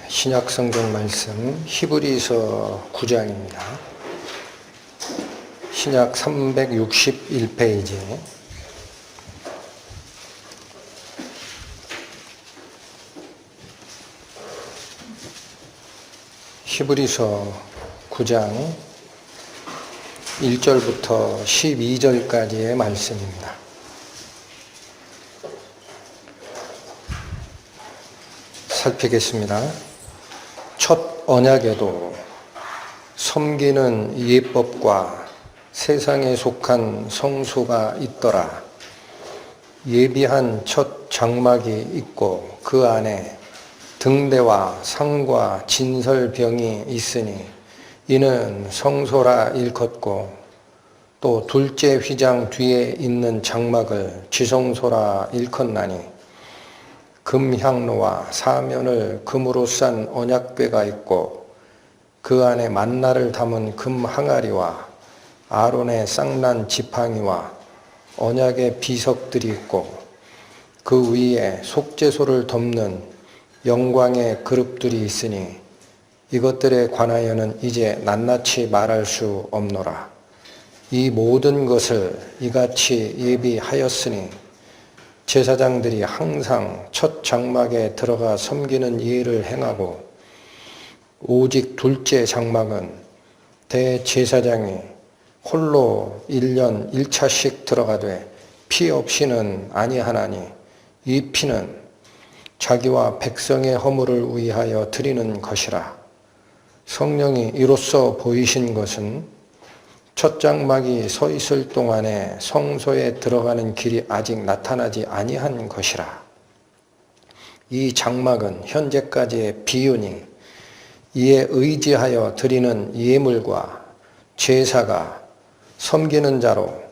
신약 성경 말씀 히브리서 9장입니다. 신약 361페이지. 히브리서 9장 1절부터 12절까지의 말씀입니다. 살피겠습니다. 첫 언약에도 섬기는 예법과 세상에 속한 성소가 있더라. 예비한 첫 장막이 있고 그 안에 등대와 상과 진설병이 있으니 이는 성소라 일컫고 또 둘째 휘장 뒤에 있는 장막을 지성소라 일컫나니 금향로와 사면을 금으로 싼 언약궤가 있고 그 안에 만나를 담은 금 항아리와 아론의 쌍난 지팡이와 언약의 비석들이 있고 그 위에 속죄소를 덮는 영광의 그룹들이 있으니 이것들에 관하여는 이제 낱낱이 말할 수 없노라. 이 모든 것을 이같이 예비하였으니 제사장들이 항상 첫 장막에 들어가 섬기는 예를 행하고 오직 둘째 장막은 대제사장이 홀로 1년 1차씩 들어가되 피 없이는 아니하나니 이 피는 자기와 백성의 허물을 위하여 드리는 것이라. 성령이 이로써 보이신 것은 첫 장막이 서 있을 동안에 성소에 들어가는 길이 아직 나타나지 아니한 것이라. 이 장막은 현재까지의 비유니 이에 의지하여 드리는 예물과 제사가 섬기는 자로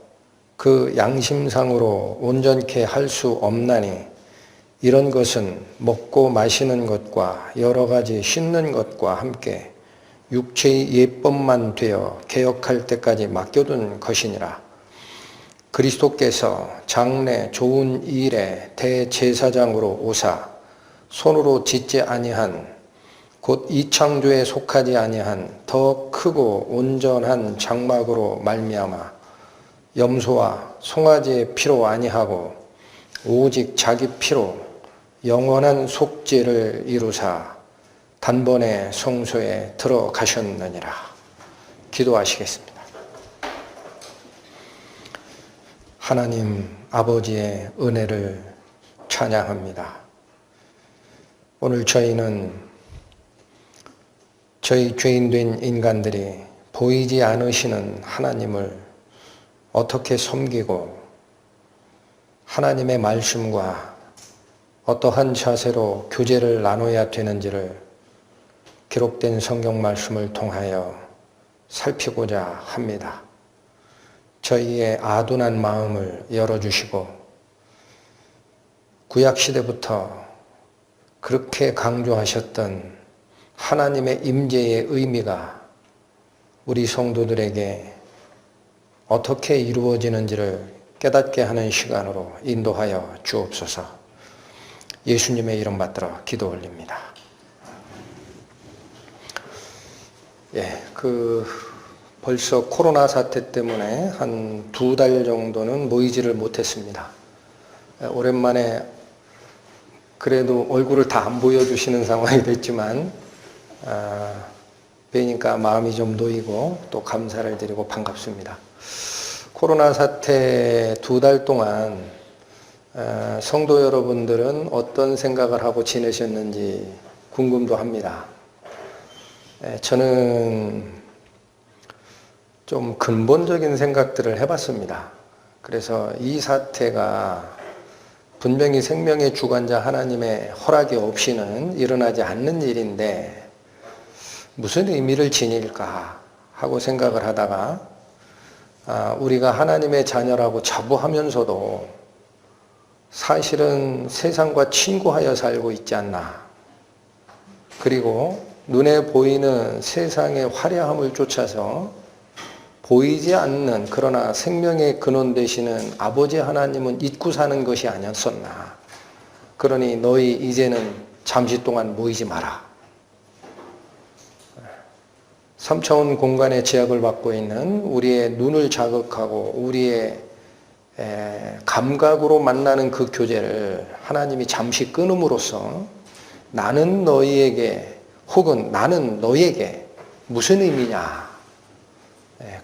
그 양심상으로 온전케 할 수 없나니 이런 것은 먹고 마시는 것과 여러 가지 씻는 것과 함께 육체의 예법만 되어 개혁할 때까지 맡겨둔 것이니라. 그리스도께서 장래 좋은 일에 대제사장으로 오사 손으로 짓지 아니한 곧 이 창조에 속하지 아니한 더 크고 온전한 장막으로 말미암아 염소와 송아지의 피로 아니하고 오직 자기 피로 영원한 속죄를 이루사 단번에 성소에 들어가셨느니라. 기도하시겠습니다. 하나님 아버지의 은혜를 찬양합니다. 오늘 저희는 저희 죄인된 인간들이 보이지 않으시는 하나님을 어떻게 섬기고 하나님의 말씀과 어떠한 자세로 교제를 나눠야 되는지를 기록된 성경 말씀을 통하여 살피고자 합니다. 저희의 아둔한 마음을 열어주시고 구약시대부터 그렇게 강조하셨던 하나님의 임재의 의미가 우리 성도들에게 어떻게 이루어지는지를 깨닫게 하는 시간으로 인도하여 주옵소서. 예수님의 이름 받들어 기도 올립니다. 벌써 코로나 사태 때문에 한 2달 정도는 모이지를 못했습니다. 오랜만에 그래도 얼굴을 다 안 보여주시는 상황이 됐지만 뵈니까 마음이 좀 놓이고 또 감사를 드리고 반갑습니다. 코로나 사태 2달 동안 성도 여러분들은 어떤 생각을 하고 지내셨는지 궁금도 합니다. 저는 좀 근본적인 생각들을 해봤습니다. 그래서 이 사태가 분명히 생명의 주관자 하나님의 허락이 없이는 일어나지 않는 일인데 무슨 의미를 지닐까 하고 생각을 하다가 우리가 하나님의 자녀라고 자부하면서도 사실은 세상과 친구하여 살고 있지 않나. 그리고 눈에 보이는 세상의 화려함을 쫓아서 보이지 않는 그러나 생명의 근원 되시는 아버지 하나님은 잊고 사는 것이 아니었었나. 그러니 너희 이제는 잠시 동안 모이지 마라. 3차원 공간의 제약을 받고 있는 우리의 눈을 자극하고 우리의 감각으로 만나는 그 교제를 하나님이 잠시 끊음으로써 나는 너희에게 혹은 나는 너희에게 무슨 의미냐,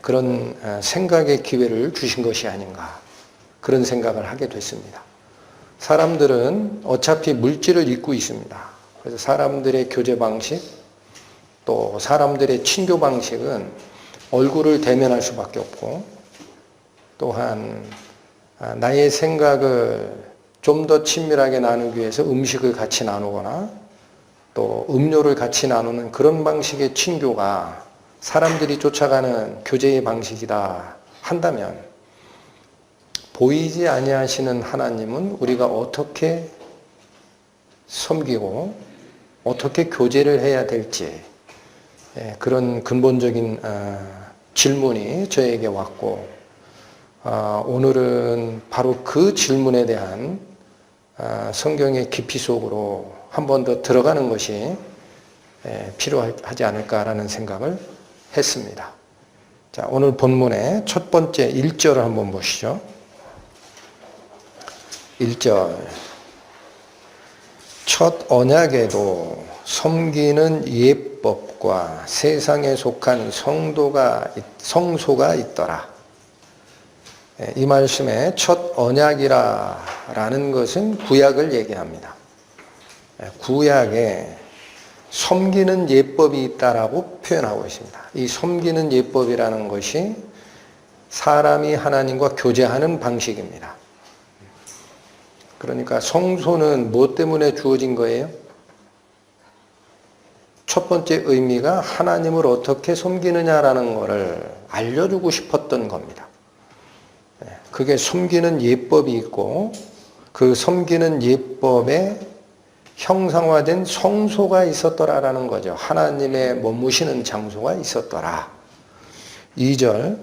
그런 생각의 기회를 주신 것이 아닌가, 그런 생각을 하게 됐습니다. 사람들은 어차피 물질을 잊고 있습니다. 그래서 사람들의 교제 방식, 또 사람들의 친교 방식은 얼굴을 대면할 수밖에 없고, 또한 나의 생각을 좀 더 친밀하게 나누기 위해서 음식을 같이 나누거나 또 음료를 같이 나누는 그런 방식의 친교가 사람들이 쫓아가는 교제의 방식이다 한다면, 보이지 아니하시는 하나님은 우리가 어떻게 섬기고 어떻게 교제를 해야 될지, 그런 근본적인 질문이 저에게 왔고, 오늘은 바로 그 질문에 대한 성경의 깊이 속으로 한 번 더 들어가는 것이 필요하지 않을까라는 생각을 했습니다. 자, 오늘 본문의 첫 번째 1절을 한번 보시죠. 1절. 첫 언약에도 섬기는 예법과 세상에 속한 성소가 있더라. 이 말씀에 첫 언약이라는 것은 구약을 얘기합니다. 구약에 섬기는 예법이 있다라고 표현하고 있습니다. 이 섬기는 예법이라는 것이 사람이 하나님과 교제하는 방식입니다. 그러니까 성소는 무엇 때문에 주어진 거예요? 첫 번째 의미가 하나님을 어떻게 섬기느냐라는 것을 알려주고 싶었던 겁니다. 그게 섬기는 예법이 있고, 그 섬기는 예법에 형상화된 성소가 있었더라라는 거죠. 하나님의 머무시는 장소가 있었더라. 2절.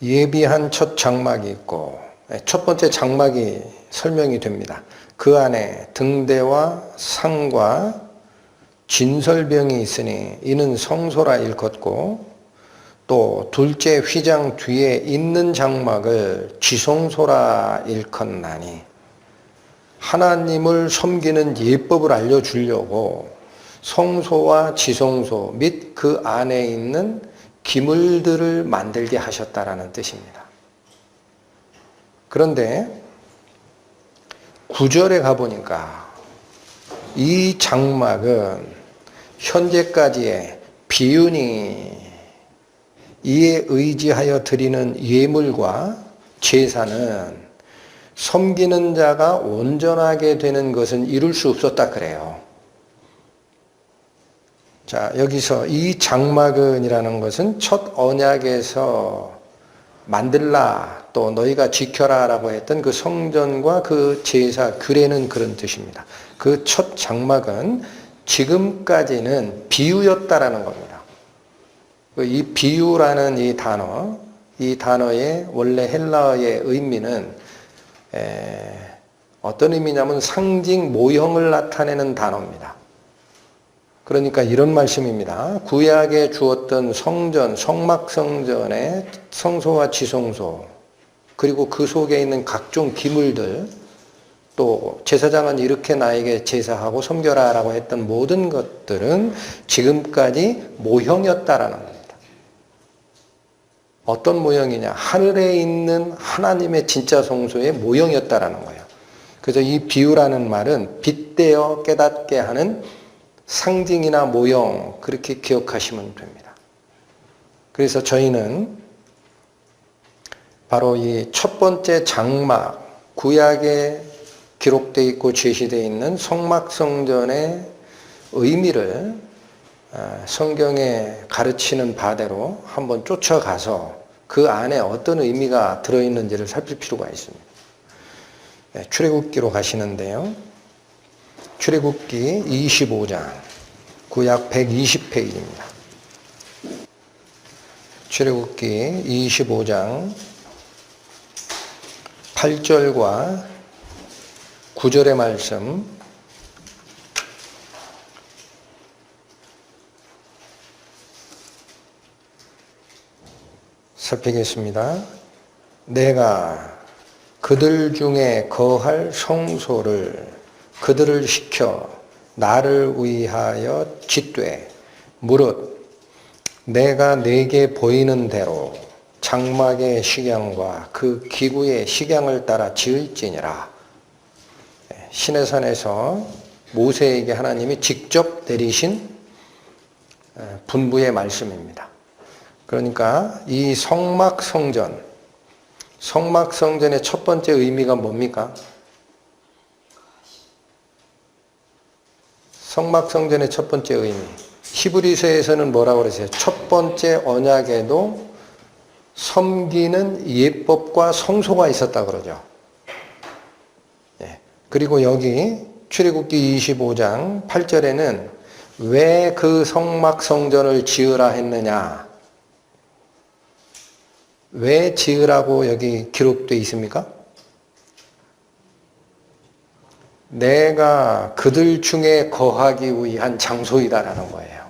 예비한 첫 장막이 있고, 첫 번째 장막이 설명이 됩니다. 그 안에 등대와 상과 진설병이 있으니 이는 성소라 일컫고, 또 둘째 휘장 뒤에 있는 장막을 지성소라 일컫나니, 하나님을 섬기는 예법을 알려주려고 성소와 지성소 및 그 안에 있는 기물들을 만들게 하셨다라는 뜻입니다. 그런데 9절에 가보니까 이 장막은 현재까지의 비윤이 이에 의지하여 드리는 예물과 제사는 섬기는 자가 온전하게 되는 것은 이룰 수 없었다 그래요. 자, 여기서 이 장막은이라는 것은 첫 언약에서 만들라, 또 너희가 지켜라 라고 했던 그 성전과 그 제사 규례는 그런 뜻입니다. 그 첫 장막은 지금까지는 비유였다라는 겁니다. 이 비유라는 이 단어의 원래 헬라어의 의미는 어떤 의미냐면 상징 모형을 나타내는 단어입니다. 그러니까 이런 말씀입니다. 구약에 주었던 성전, 성막성전의 성소와 지성소, 그리고 그 속에 있는 각종 기물들, 또 제사장은 이렇게 나에게 제사하고 섬겨라 라고 했던 모든 것들은 지금까지 모형이었다라는 겁니다. 어떤 모형이냐? 하늘에 있는 하나님의 진짜 성소의 모형이었다라는 거예요. 그래서 이 비유라는 말은 빗대어 깨닫게 하는 상징이나 모형, 그렇게 기억하시면 됩니다. 그래서 저희는 바로 이 첫 번째 장막, 구약에 기록되어 있고 제시되어 있는 성막성전의 의미를 성경에 가르치는 바대로 한번 쫓아가서 그 안에 어떤 의미가 들어있는지를 살필 필요가 있습니다. 출애굽기로 가시는데요. 출애굽기 25장, 구약 120페이지입니다. 출애굽기 25장 8절과 9절의 말씀 살피겠습니다. 내가 그들 중에 거할 성소를 그들을 시켜 나를 위하여 짓되 무릇 내가 내게 보이는 대로 장막의 식양과 그 기구의 식양을 따라 지을지니라. 시내산에서 모세에게 하나님이 직접 내리신 분부의 말씀입니다. 그러니까 이 성막성전의 첫 번째 의미가 뭡니까? 성막성전의 첫 번째 의미. 히브리서에서는 뭐라고 그러세요? 첫 번째 언약에도 섬기는 예법과 성소가 있었다 그러죠. 그리고 여기 출애굽기 25장 8절에는 왜 그 성막성전을 지으라 했느냐? 왜 지으라고 여기 기록되어 있습니까? 내가 그들 중에 거하기 위한 장소이다라는 거예요.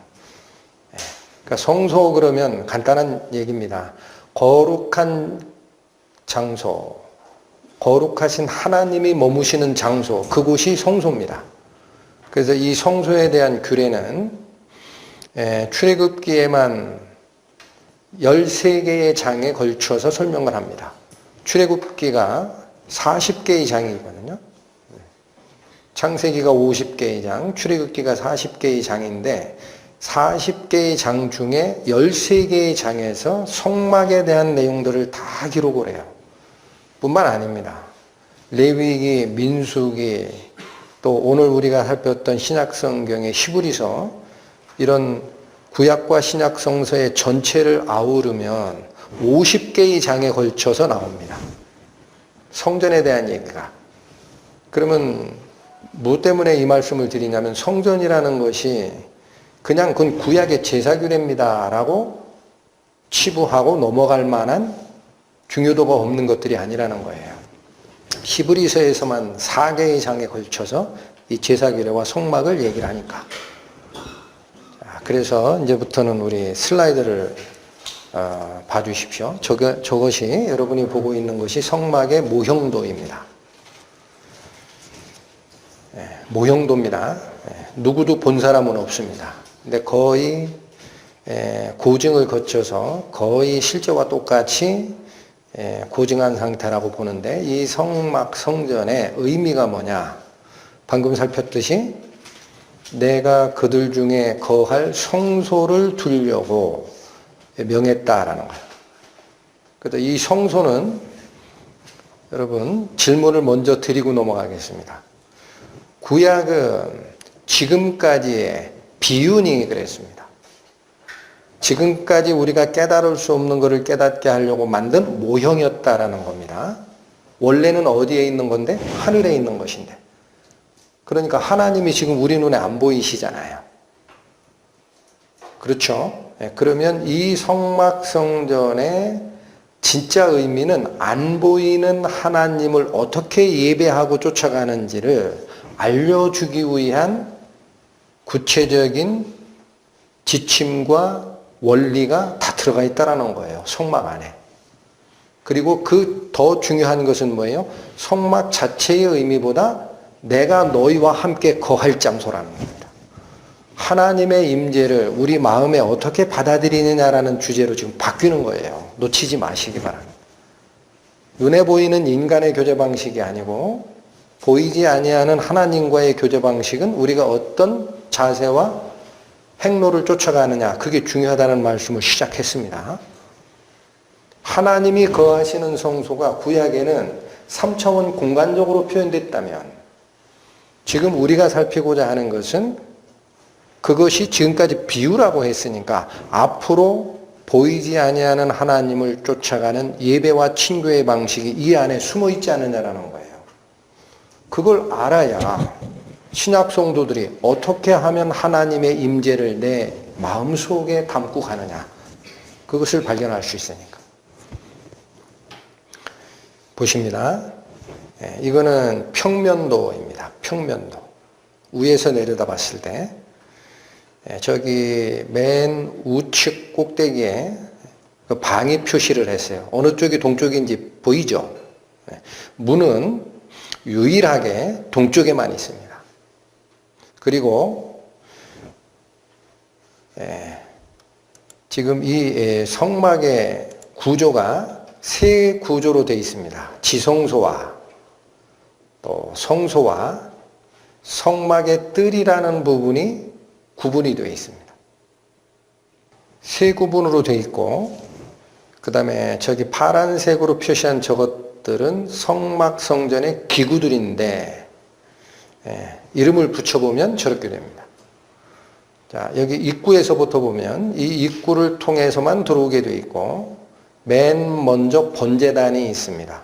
그러니까 성소 그러면 간단한 얘기입니다. 거룩한 장소, 거룩하신 하나님이 머무시는 장소, 그곳이 성소입니다. 그래서 이 성소에 대한 규례는 출애굽기에만 13개의 장에 걸쳐서 설명을 합니다. 출애굽기가 40개의 장이거든요. 창세기가 50개의 장, 출애굽기가 40개의 장인데 40개의 장 중에 13개의 장에서 성막에 대한 내용들을 다 기록을 해요. 뿐만 아닙니다. 레위기, 민수기, 또 오늘 우리가 살폈던 신약성경의 히브리서, 이런 구약과 신약 성서의 전체를 아우르면 50개의 장에 걸쳐서 나옵니다. 성전에 대한 얘기가. 그러면 뭐 때문에 이 말씀을 드리냐면 성전이라는 것이 그냥 그건 구약의 제사규례입니다 라고 치부하고 넘어갈 만한 중요도가 없는 것들이 아니라는 거예요. 히브리서에서만 4개의 장에 걸쳐서 이 제사규례와 성막을 얘기를 하니까. 그래서 이제부터는 우리 슬라이드를 봐주십시오. 저것이 여러분이 보고 있는 것이 성막의 모형도입니다. 모형도입니다. 누구도 본 사람은 없습니다. 근데 거의 고증을 거쳐서 거의 실제와 똑같이 고증한 상태라고 보는데, 이 성막 성전의 의미가 뭐냐? 방금 살폈듯이 내가 그들 중에 거할 성소를 두려고 명했다라는 거예요. 그래서 이 성소는, 여러분 질문을 먼저 드리고 넘어가겠습니다. 구약은 지금까지의 비유니 그랬습니다. 지금까지 우리가 깨달을 수 없는 것을 깨닫게 하려고 만든 모형이었다라는 겁니다. 원래는 어디에 있는 건데? 하늘에 있는 것인데. 그러니까 하나님이 지금 우리 눈에 안 보이시잖아요. 그렇죠? 그러면 이 성막성전의 진짜 의미는 안 보이는 하나님을 어떻게 예배하고 쫓아가는지를 알려주기 위한 구체적인 지침과 원리가 다 들어가 있다는 거예요. 성막 안에. 그리고 그 더 중요한 것은 뭐예요? 성막 자체의 의미보다 내가 너희와 함께 거할 장소라는 겁니다. 하나님의 임재를 우리 마음에 어떻게 받아들이느냐라는 주제로 지금 바뀌는 거예요. 놓치지 마시기 바랍니다. 눈에 보이는 인간의 교제 방식이 아니고 보이지 아니하는 하나님과의 교제 방식은 우리가 어떤 자세와 행로를 쫓아가느냐, 그게 중요하다는 말씀을 시작했습니다. 하나님이 거하시는 성소가 구약에는 3차원 공간적으로 표현됐다면, 지금 우리가 살피고자 하는 것은 그것이 지금까지 비유라고 했으니까 앞으로 보이지 아니하는 하나님을 쫓아가는 예배와 친교의 방식이 이 안에 숨어 있지 않느냐라는 거예요. 그걸 알아야 신약 성도들이 어떻게 하면 하나님의 임재를 내 마음속에 담고 가느냐, 그것을 발견할 수 있으니까. 보십니다. 이거는 평면도입니다. 평면도. 위에서 내려다 봤을 때 저기 맨 우측 꼭대기에 그 방위 표시를 했어요. 어느 쪽이 동쪽인지 보이죠? 문은 유일하게 동쪽에만 있습니다. 그리고 지금 이 성막의 구조가 세 구조로 되어 있습니다. 지성소와 또 성소와 성막의 뜰이라는 부분이 구분이 되어 있습니다. 세 구분으로 되어 있고, 그 다음에 저기 파란색으로 표시한 저것들은 성막 성전의 기구들인데, 이름을 붙여보면 저렇게 됩니다. 자, 여기 입구에서부터 보면 이 입구를 통해서만 들어오게 되어 있고, 맨 먼저 번제단이 있습니다.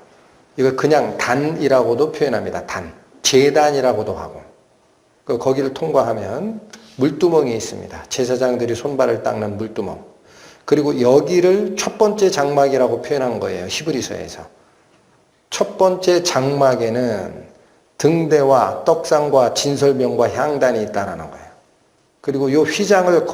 이걸 그냥 단이라고도 표현합니다. 단. 제단이라고도 하고. 거기를 통과하면 물두멍이 있습니다. 제사장들이 손발을 닦는 물두멍. 그리고 여기를 첫 번째 장막이라고 표현한 거예요. 히브리서에서. 첫 번째 장막에는 등대와 떡상과 진설병과 향단이 있다는 거예요. 그리고 이 휘장을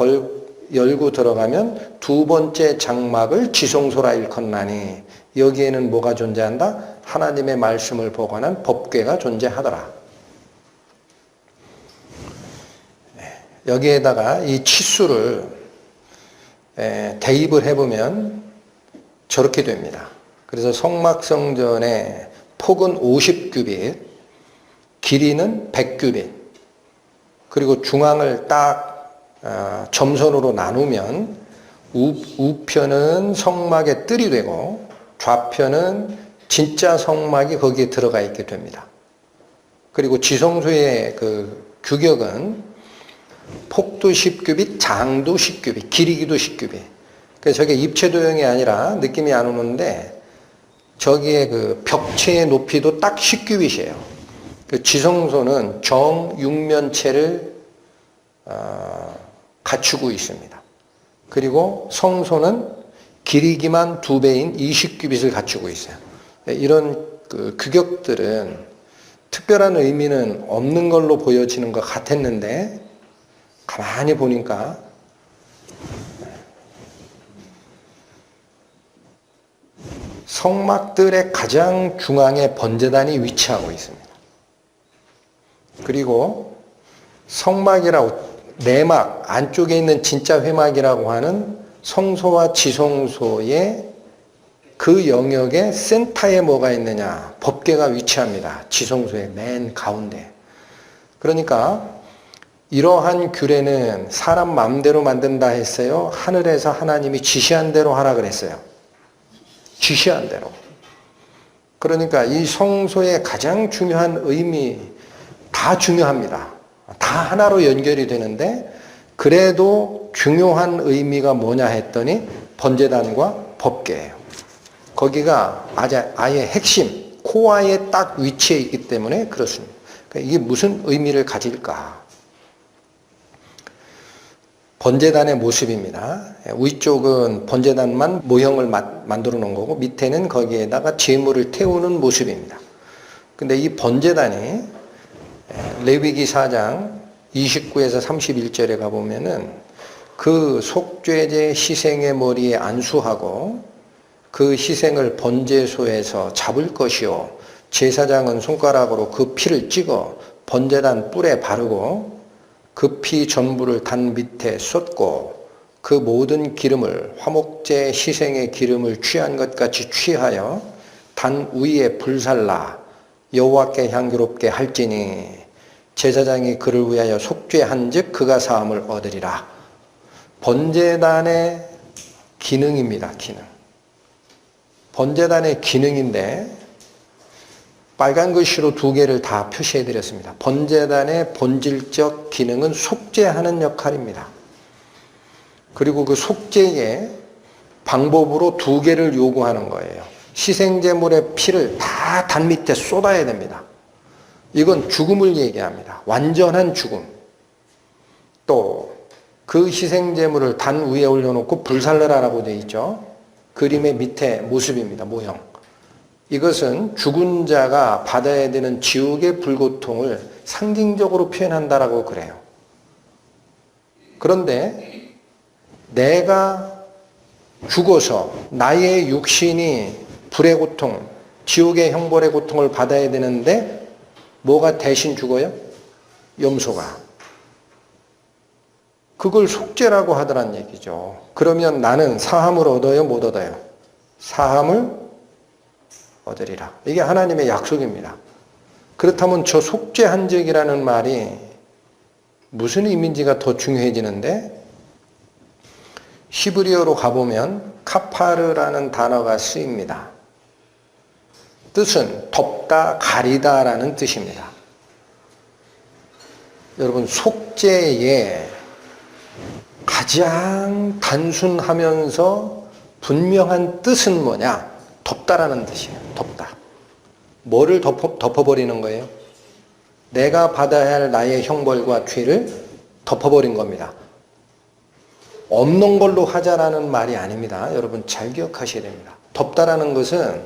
열고 들어가면 두 번째 장막을 지성소라 일컫나니 여기에는 뭐가 존재한다? 하나님의 말씀을 보관한 법궤가 존재하더라. 여기에다가 이 치수를 대입을 해보면 저렇게 됩니다. 그래서 성막성전의 폭은 50규빗, 길이는 100규빗, 그리고 중앙을 딱 점선으로 나누면 우편은 성막의 뜰이 되고 좌편은 진짜 성막이 거기에 들어가 있게 됩니다. 그리고 지성소의 그 규격은 폭도 10규빗, 장도 10규빗, 길이기도 10규빗. 그래서 저게 입체도형이 아니라 느낌이 안 오는데 저기에 그 벽체의 높이도 딱 10규빗이에요. 그 지성소는 정육면체를 갖추고 있습니다. 그리고 성소는 길이기만 2배인 20규빗을 갖추고 있어요. 이런 그 규격들은 특별한 의미는 없는 걸로 보여지는 것 같았는데 가만히 보니까 성막들의 가장 중앙에 번제단이 위치하고 있습니다. 그리고 성막이라고 내막 안쪽에 있는 진짜 회막이라고 하는 성소와 지성소의 그 영역의 센터에 뭐가 있느냐? 법궤가 위치합니다. 지성소의 맨 가운데. 그러니까 이러한 규례는 사람 마음대로 만든다 했어요? 하늘에서 하나님이 지시한 대로 하라 그랬어요? 지시한 대로. 그러니까 이 성소의 가장 중요한 의미 다 중요합니다. 다 하나로 연결이 되는데 그래도 중요한 의미가 뭐냐 했더니 번제단과 법궤예요. 거기가 아예 핵심, 코어에 딱 위치해 있기 때문에 그렇습니다. 그러니까 이게 무슨 의미를 가질까? 번제단의 모습입니다. 위쪽은 번제단만 모형을 만들어 놓은 거고 밑에는 거기에다가 제물을 태우는 모습입니다. 근데 이 번제단이 레위기 4장 29에서 31절에 가보면은 그 속죄제 희생의 머리에 안수하고 그 희생을 번제소에서 잡을 것이요 제사장은 손가락으로 그 피를 찍어 번제단 뿔에 바르고 그 피 전부를 단 밑에 쏟고 그 모든 기름을 화목제 희생의 기름을 취한 것 같이 취하여 단 위에 불살라 여호와께 향기롭게 할지니 제사장이 그를 위하여 속죄한즉 그가 사함을 얻으리라. 번제단의 기능입니다. 기능. 번제단의 기능인데 빨간 글씨로 두 개를 다 표시해 드렸습니다. 번제단의 본질적 기능은 속죄하는 역할입니다. 그리고 그 속죄의 방법으로 두 개를 요구하는 거예요. 희생제물의 피를 다 단 밑에 쏟아야 됩니다. 이건 죽음을 얘기합니다. 완전한 죽음. 또 그 희생제물을 단 위에 올려놓고 불살르라라고 되어 있죠. 그림의 밑에 모습입니다. 모형. 이것은 죽은 자가 받아야 되는 지옥의 불고통을 상징적으로 표현한다라고 그래요. 그런데 내가 죽어서 나의 육신이 불의 고통, 지옥의 형벌의 고통을 받아야 되는데 뭐가 대신 죽어요? 염소가. 그걸 속죄라고 하더란 얘기죠. 그러면 나는 사함을 얻어요? 못 얻어요? 사함을 얻으리라. 이게 하나님의 약속입니다. 그렇다면 저 속죄한 적이라는 말이 무슨 의미인지가 더 중요해지는데, 히브리어로 가보면 카파르라는 단어가 쓰입니다. 뜻은 덮다, 가리다라는 뜻입니다. 여러분, 속죄의 가장 단순하면서 분명한 뜻은 뭐냐? 덮다라는 뜻이에요. 덮다. 뭐를 덮어버리는 거예요? 내가 받아야 할 나의 형벌과 죄를 덮어버린 겁니다. 없는 걸로 하자라는 말이 아닙니다. 여러분 잘 기억하셔야 됩니다. 덮다라는 것은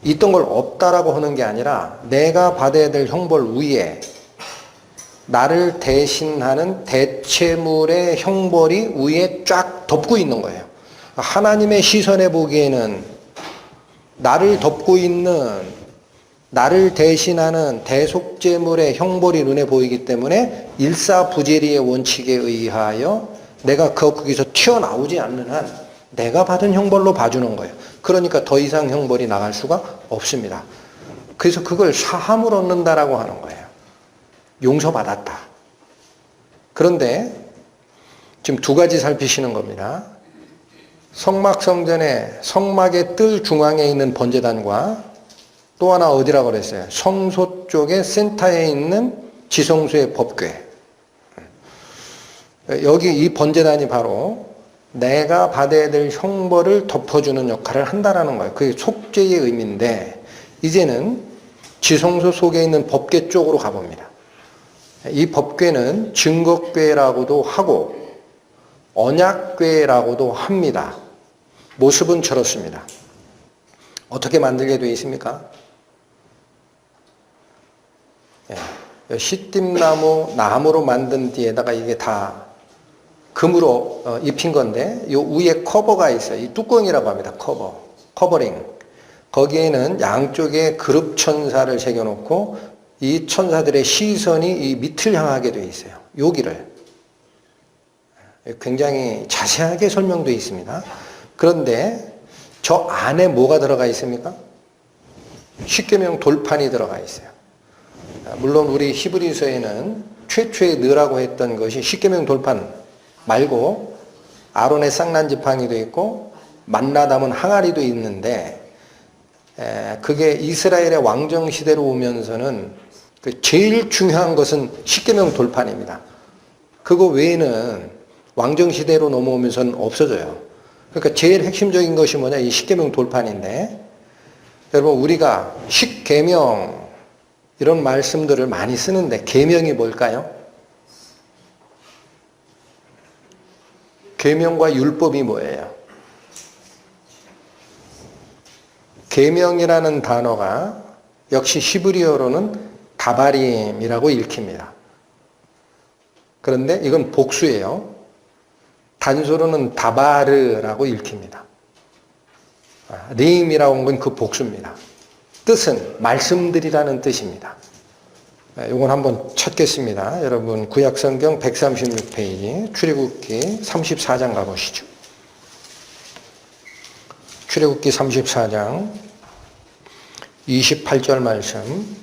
있던 걸 없다라고 하는 게 아니라 내가 받아야 될 형벌 위에 나를 대신하는 대체물의 형벌이 위에 쫙 덮고 있는 거예요. 하나님의 시선에 보기에는 나를 덮고 있는, 나를 대신하는 대속제물의 형벌이 눈에 보이기 때문에 일사부재리의 원칙에 의하여 내가 거기서 튀어나오지 않는 한 내가 받은 형벌로 봐주는 거예요. 그러니까 더 이상 형벌이 나갈 수가 없습니다. 그래서 그걸 사함을 얻는다라고 하는 거예요. 용서받았다. 그런데 지금 두 가지 살피시는 겁니다. 성막성전의 성막의 뜰 중앙에 있는 번제단과 또 하나 어디라고 그랬어요? 성소 쪽의 센터에 있는 지성소의 법궤. 여기 이 번제단이 바로 내가 받아야 될 형벌을 덮어주는 역할을 한다라는 거예요. 그게 속죄의 의미인데, 이제는 지성소 속에 있는 법궤 쪽으로 가봅니다. 이 법궤는 증거궤라고도 하고 언약궤라고도 합니다. 모습은 저렇습니다. 어떻게 만들게 되어 있습니까? 시띠나무 나무로 만든 뒤에다가 이게 다 금으로 입힌 건데, 이 위에 커버가 있어요. 이 뚜껑이라고 합니다. 커버링. 거기에는 양쪽에 그룹 천사를 새겨놓고 이 천사들의 시선이 이 밑을 향하게 되어 있어요. 여기를. 굉장히 자세하게 설명되어 있습니다. 그런데 저 안에 뭐가 들어가 있습니까? 십계명 돌판이 들어가 있어요. 물론 우리 히브리서에는 최초에 넣으라고 했던 것이 십계명 돌판 말고 아론의 쌍난지팡이도 있고 만나 담은 항아리도 있는데, 그게 이스라엘의 왕정 시대로 오면서는 제일 중요한 것은 십계명 돌판입니다. 그거 외에는 왕정 시대로 넘어오면서는 없어져요. 그러니까 제일 핵심적인 것이 뭐냐? 이 십계명 돌판인데, 여러분 우리가 십계명 이런 말씀들을 많이 쓰는데 계명이 뭘까요? 계명과 율법이 뭐예요? 계명이라는 단어가 역시 히브리어로는 다바림이라고 읽힙니다. 그런데 이건 복수예요. 단수로는 다바르라고 읽힙니다. 리임이라고 한 건 그 복수입니다. 뜻은 말씀들이라는 뜻입니다. 이건 한번 찾겠습니다. 여러분 구약성경 136페이지 출애굽기 34장 가보시죠. 출애굽기 34장 28절 말씀.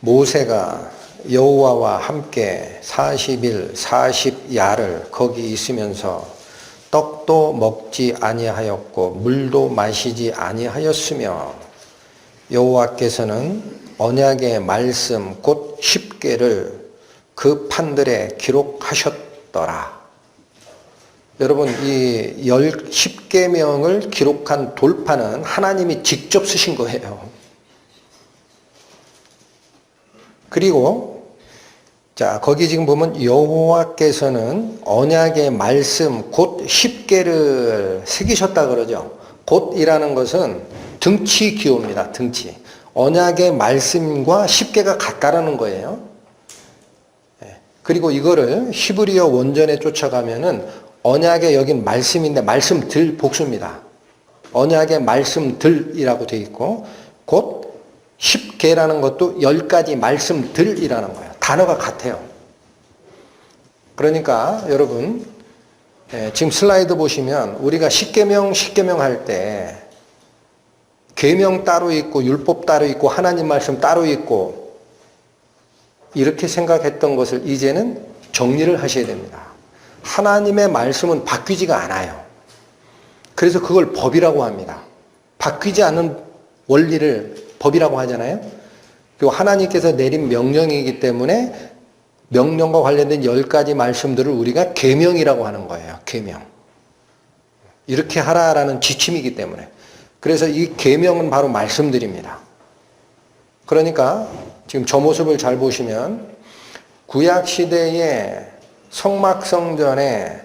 모세가 여호와와 함께 40일 40야를 거기 있으면서 떡도 먹지 아니하였고 물도 마시지 아니하였으며 여호와께서는 언약의 말씀 곧 십계를 그 판들에 기록하셨더라. 여러분 이 10계명을 기록한 돌판은 하나님이 직접 쓰신 거예요. 그리고 자 거기 지금 보면 여호와께서는 언약의 말씀 곧 십계를 새기셨다 그러죠. 곧이라는 것은 등치 기호입니다. 등치. 언약의 말씀과 십계가 같다라는 거예요. 그리고 이거를 히브리어 원전에 쫓아가면은 언약의 여긴 말씀인데 말씀들 복수입니다. 언약의 말씀들이라고 되어 있고 곧 십계라는 것도 10가지 말씀들이라는 거예요. 단어가 같아요. 그러니까 여러분 지금 슬라이드 보시면 우리가 십계명 할 때 계명 따로 있고 율법 따로 있고 하나님 말씀 따로 있고 이렇게 생각했던 것을 이제는 정리를 하셔야 됩니다. 하나님의 말씀은 바뀌지가 않아요. 그래서 그걸 법이라고 합니다. 바뀌지 않는 원리를 법이라고 하잖아요. 그리고 하나님께서 내린 명령이기 때문에 명령과 관련된 10가지 말씀들을 우리가 계명이라고 하는 거예요. 계명. 이렇게 하라라는 지침이기 때문에. 그래서 이 계명은 바로 말씀들입니다. 그러니까 지금 저 모습을 잘 보시면 구약시대의 성막성전에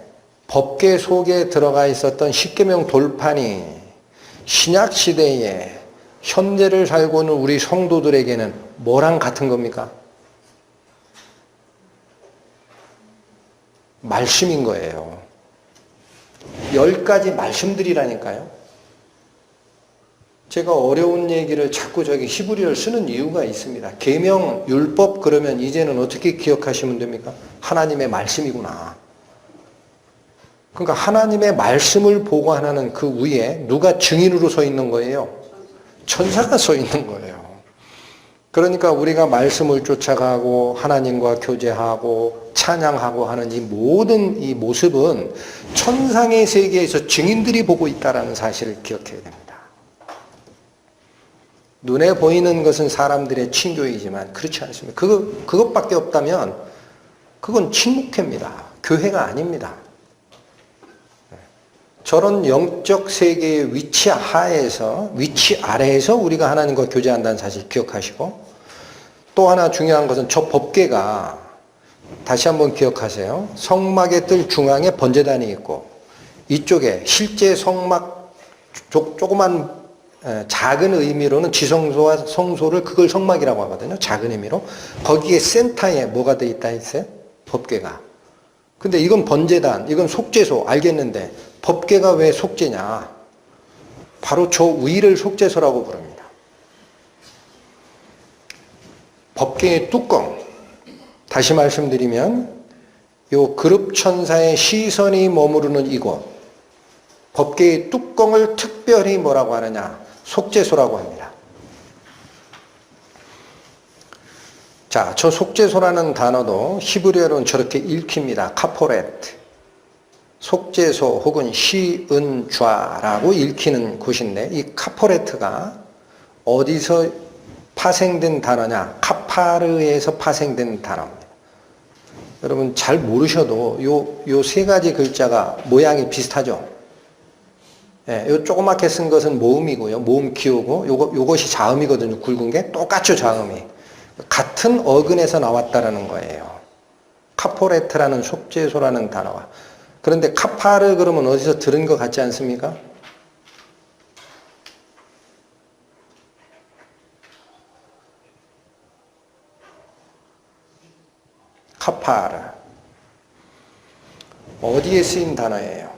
법계 속에 들어가 있었던 십계명 돌판이 신약시대에 현재를 살고 있는 우리 성도들에게는 뭐랑 같은 겁니까? 말씀인 거예요. 10가지 말씀들이라니까요. 제가 어려운 얘기를 자꾸 히브리어를 쓰는 이유가 있습니다. 계명, 율법 그러면 이제는 어떻게 기억하시면 됩니까? 하나님의 말씀이구나. 그러니까 하나님의 말씀을 보관하는 그 위에 누가 증인으로 서 있는 거예요? 천사가 서 있는 거예요. 그러니까 우리가 말씀을 쫓아가고 하나님과 교제하고 찬양하고 하는 이 모든 이 모습은 천상의 세계에서 증인들이 보고 있다는 사실을 기억해야 됩니다. 눈에 보이는 것은 사람들의 친교이지만 그렇지 않습니다. 그것밖에 없다면 그건 침묵회입니다. 교회가 아닙니다. 저런 영적 세계의 위치 아래에서 우리가 하나님과 교제한다는 사실 기억하시고 또 하나 중요한 것은 저 법궤가 다시 한번 기억하세요. 성막의 뜰 중앙에 번제단이 있고 이쪽에 실제 성막 조그만 작은 의미로는 지성소와 성소를 그걸 성막이라고 하거든요. 작은 의미로. 거기에 센터에 뭐가 돼 있다 했어요? 법궤가. 근데 이건 번제단, 이건 속죄소 알겠는데 법궤가 왜 속죄냐? 바로 저 위를 속죄소라고 부릅니다. 법궤의 뚜껑. 다시 말씀드리면 요 그룹천사의 시선이 머무르는 이곳. 법궤의 뚜껑을 특별히 뭐라고 하느냐? 속죄소라고 합니다. 자, 저 속죄소라는 단어도 히브리어로는 저렇게 읽힙니다. 카포레트. 속죄소 혹은 시은좌라고 읽히는 곳인데 이 카포레트가 어디서 파생된 단어냐? 카파르에서 파생된 단어입니다. 여러분 잘 모르셔도 요 세 가지 글자가 모양이 비슷하죠? 예, 요 조그맣게 쓴 것은 모음이고요. 모음 기호고 요것이 자음이거든요. 굵은 게 똑같죠, 자음이. 같은 어근에서 나왔다라는 거예요. 카포레트라는 속죄소라는 단어가. 그런데 카파르 그러면 어디서 들은 것 같지 않습니까? 카파르. 어디에 쓰인 단어예요?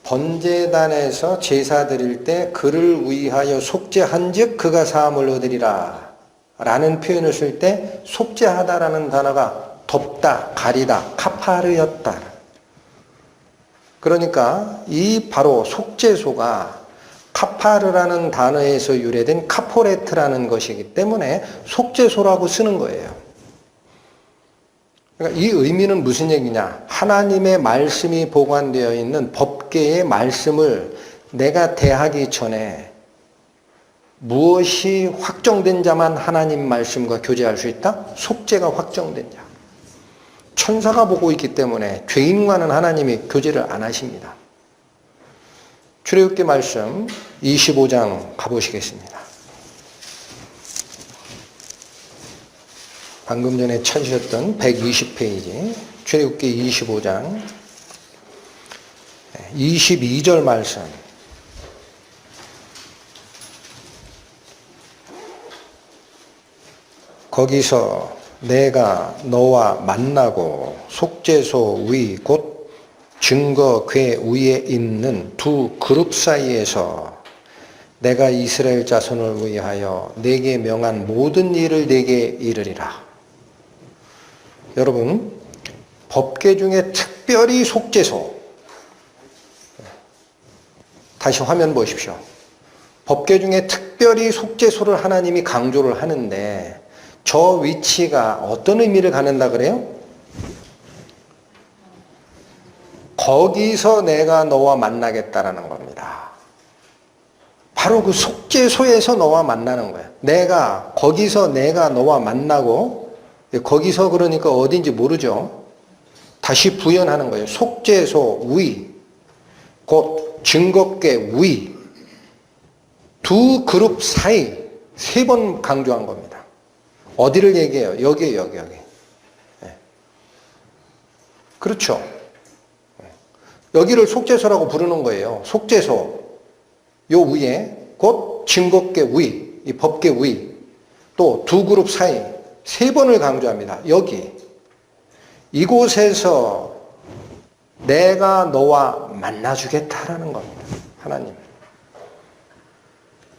번제단에서 제사 드릴 때 그를 위하여 속죄한 즉 그가 사함을 얻으리라 라는 표현을 쓸 때 속죄하다라는 단어가 덮다, 가리다, 카파르였다. 그러니까 이 바로 속죄소가 카파르라는 단어에서 유래된 카포레트라는 것이기 때문에 속죄소라고 쓰는 거예요. 그러니까 이 의미는 무슨 얘기냐? 하나님의 말씀이 보관되어 있는 법궤의 말씀을 내가 대하기 전에 무엇이 확정된 자만 하나님 말씀과 교제할 수 있다? 속죄가 확정된 자. 천사가 보고 있기 때문에 죄인과는 하나님이 교제를 안 하십니다. 출애굽기 말씀 25장 가보시겠습니다. 방금 전에 찾으셨던 120페이지 출애굽기 25장 22절 말씀 거기서 내가 너와 만나고 속죄소 위 곧 증거 궤 위에 있는 두 그룹 사이에서 내가 이스라엘 자손을 위하여 내게 명한 모든 일을 내게 이르리라. 여러분, 법궤 중에 특별히 속죄소, 다시 화면 보십시오. 법궤 중에 특별히 속죄소를 하나님이 강조를 하는데 저 위치가 어떤 의미를 갖는다 그래요? 거기서 내가 너와 만나겠다라는 겁니다. 바로 그 속죄소에서 너와 만나는 거야. 거기서 내가 너와 만나고, 거기서 그러니까 어딘지 모르죠. 다시 부연하는 거예요. 속죄소 위, 곧 증거궤 위, 두 그룹 사이, 3번 강조한 겁니다. 어디를 얘기해요? 여기에요, 여기. 네. 그렇죠. 여기를 속죄소라고 부르는 거예요. 속죄소, 요 위에, 곧 증거궤 위, 이 법궤 위, 또 두 그룹 사이, 3번을 강조합니다. 여기. 이곳에서 내가 너와 만나주겠다라는 겁니다. 하나님.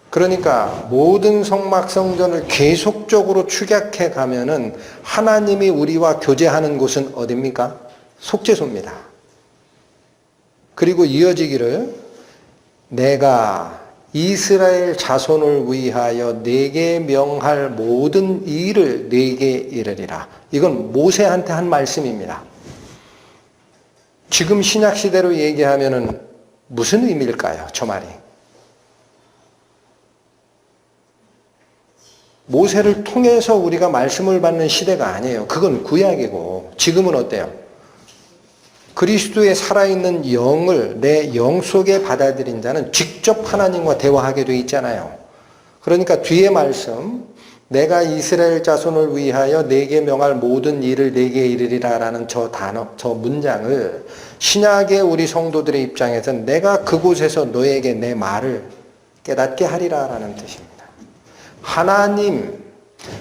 그러니까 모든 성막성전을 계속적으로 축약해 가면은 하나님이 우리와 교제하는 곳은 어디입니까? 속죄소입니다. 그리고 이어지기를 내가 이스라엘 자손을 위하여 내게 명할 모든 일을 내게 이르리라. 이건 모세한테 한 말씀입니다. 지금 신약시대로 얘기하면은 무슨 의미일까요? 저 말이. 모세를 통해서 우리가 말씀을 받는 시대가 아니에요. 그건 구약이고 지금은 어때요? 그리스도의 살아있는 영을 내 영 속에 받아들인 자는 직접 하나님과 대화하게 돼 있잖아요. 그러니까 뒤에 말씀 내가 이스라엘 자손을 위하여 내게 명할 모든 일을 내게 이르리라라는 저 단어, 저 문장을 신약의 우리 성도들의 입장에서는 내가 그곳에서 너에게 내 말을 깨닫게 하리라라는 뜻입니다. 하나님,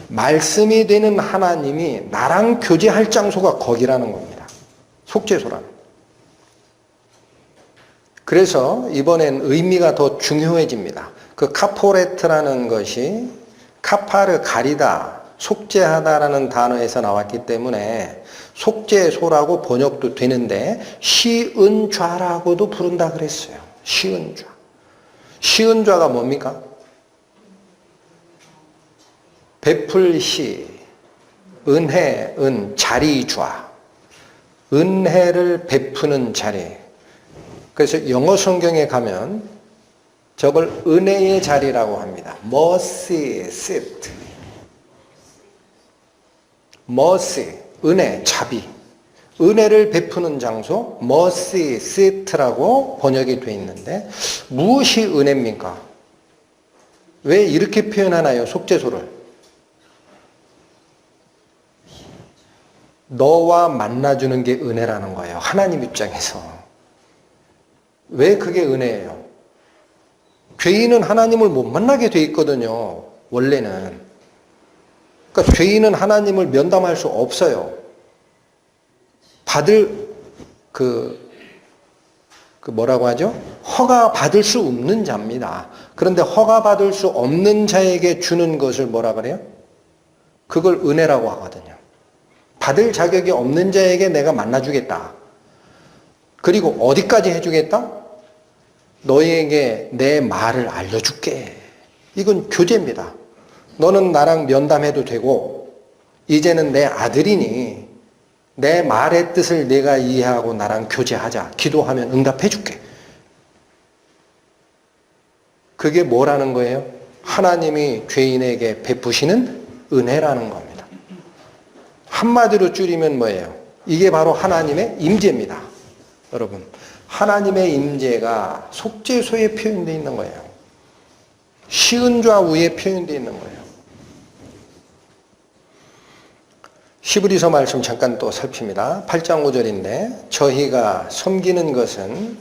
말씀이 되는 하나님이 나랑 교제할 장소가 거기라는 겁니다. 속죄소라는. 그래서 이번엔 의미가 더 중요해집니다. 그 카포레트라는 것이 카파르 가리다, 속죄하다라는 단어에서 나왔기 때문에 속죄소라고 번역도 되는데 시은좌라고도 부른다 그랬어요. 시은좌. 시은좌가 뭡니까? 베풀시, 은혜, 자리좌. 은혜를 베푸는 자리. 그래서 영어 성경에 가면 저걸 은혜의 자리라고 합니다. mercy seat. mercy, 은혜, 자비. 은혜를 베푸는 장소, mercy seat라고 번역이 되어 있는데 무엇이 은혜입니까? 왜 이렇게 표현하나요? 속죄소를. 너와 만나주는 게 은혜라는 거예요. 하나님 입장에서. 왜 그게 은혜예요? 죄인은 하나님을 못 만나게 돼 있거든요. 원래는. 그러니까 죄인은 하나님을 면담할 수 없어요. 받을 뭐라고 하죠? 허가 받을 수 없는 자입니다. 그런데 허가 받을 수 없는 자에게 주는 것을 뭐라 그래요? 그걸 은혜라고 하거든요. 받을 자격이 없는 자에게 내가 만나주겠다. 그리고 어디까지 해주겠다? 너에게 내 말을 알려줄게. 이건 교제입니다. 너는 나랑 면담해도 되고 이제는 내 아들이니 내 말의 뜻을 내가 이해하고 나랑 교제하자. 기도하면 응답해줄게. 그게 뭐라는 거예요? 하나님이 죄인에게 베푸시는 은혜라는 겁니다. 한마디로 줄이면 뭐예요? 이게 바로 하나님의 임재입니다. 여러분, 하나님의 임재가 속죄소에 표현되어 있는 거예요. 시은좌 위에 표현되어 있는 거예요. 히브리서 말씀 잠깐 또 살핍니다. 8장 5절인데 저희가 섬기는 것은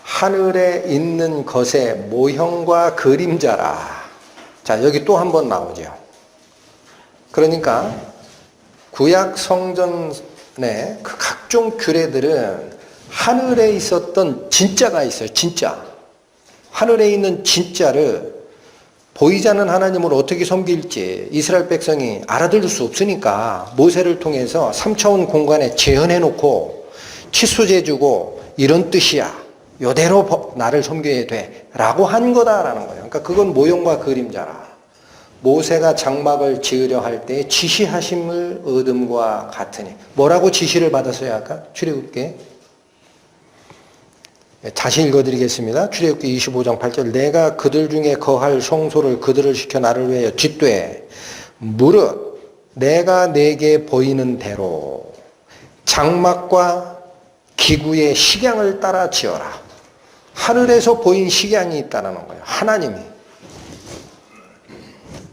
하늘에 있는 것의 모형과 그림자라. 자, 여기 또 한 번 나오죠. 그러니까 구약 성전의 그 각종 규례들은 하늘에 있었던 진짜가 있어요. 진짜. 하늘에 있는 진짜를 보이지 않는 하나님을 어떻게 섬길지 이스라엘 백성이 알아들을 수 없으니까 모세를 통해서 3차원 공간에 재현해 놓고 치수제 주고 이런 뜻이야. 요대로 나를 섬겨야 돼. 라고 한 거다라는 거예요. 그러니까 그건 모형과 그림자라. 모세가 장막을 지으려 할 때 지시하심을 얻음과 같으니. 뭐라고 지시를 받았어요 아까? 출애굽기에. 다시 읽어드리겠습니다. 출애굽기 25장 8절. 내가 그들 중에 거할 성소를 그들을 시켜 나를 위하여 짓되 무릇 내가 내게 보이는 대로 장막과 기구의 식양을 따라 지어라. 하늘에서 보인 식양이 있다는 거예요. 하나님이.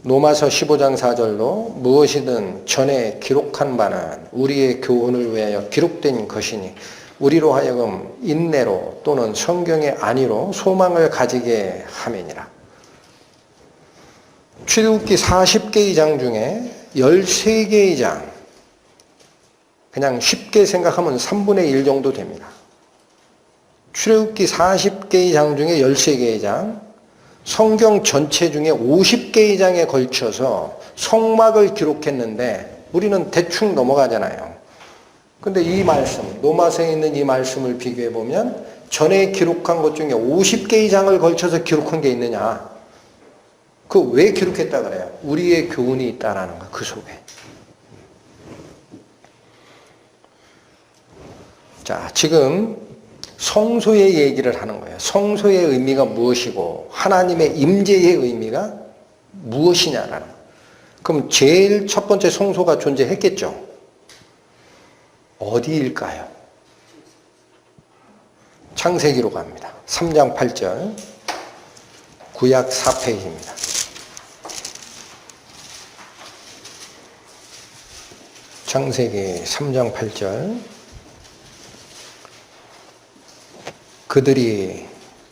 로마서 15장 4절로 무엇이든 전에 기록한 바는 우리의 교훈을 위하여 기록된 것이니 우리로 하여금 인내로 또는 성경의 안위로 소망을 가지게 함이니라. 출애굽기 40개의 장 중에 13개의 장, 그냥 쉽게 생각하면 3분의 1 정도 됩니다. 출애굽기 40개의 장 중에 13개의 장, 성경 전체 중에 50개의 장에 걸쳐서 성막을 기록했는데 우리는 대충 넘어가잖아요. 근데 이 말씀, 로마서에 있는 이 말씀을 비교해 보면 전에 기록한 것 중에 50개의 장을 걸쳐서 기록한 게 있느냐? 그 왜 기록했다 그래요? 우리의 교훈이 있다라는 거, 그 속에. 자, 지금 성소의 얘기를 하는 거예요. 성소의 의미가 무엇이고 하나님의 임재의 의미가 무엇이냐라는 거예요. 그럼 제일 첫 번째 성소가 존재했겠죠. 어디일까요? 창세기로 갑니다. 3장 8절, 구약 4페이지입니다. 창세기 3장 8절. 그들이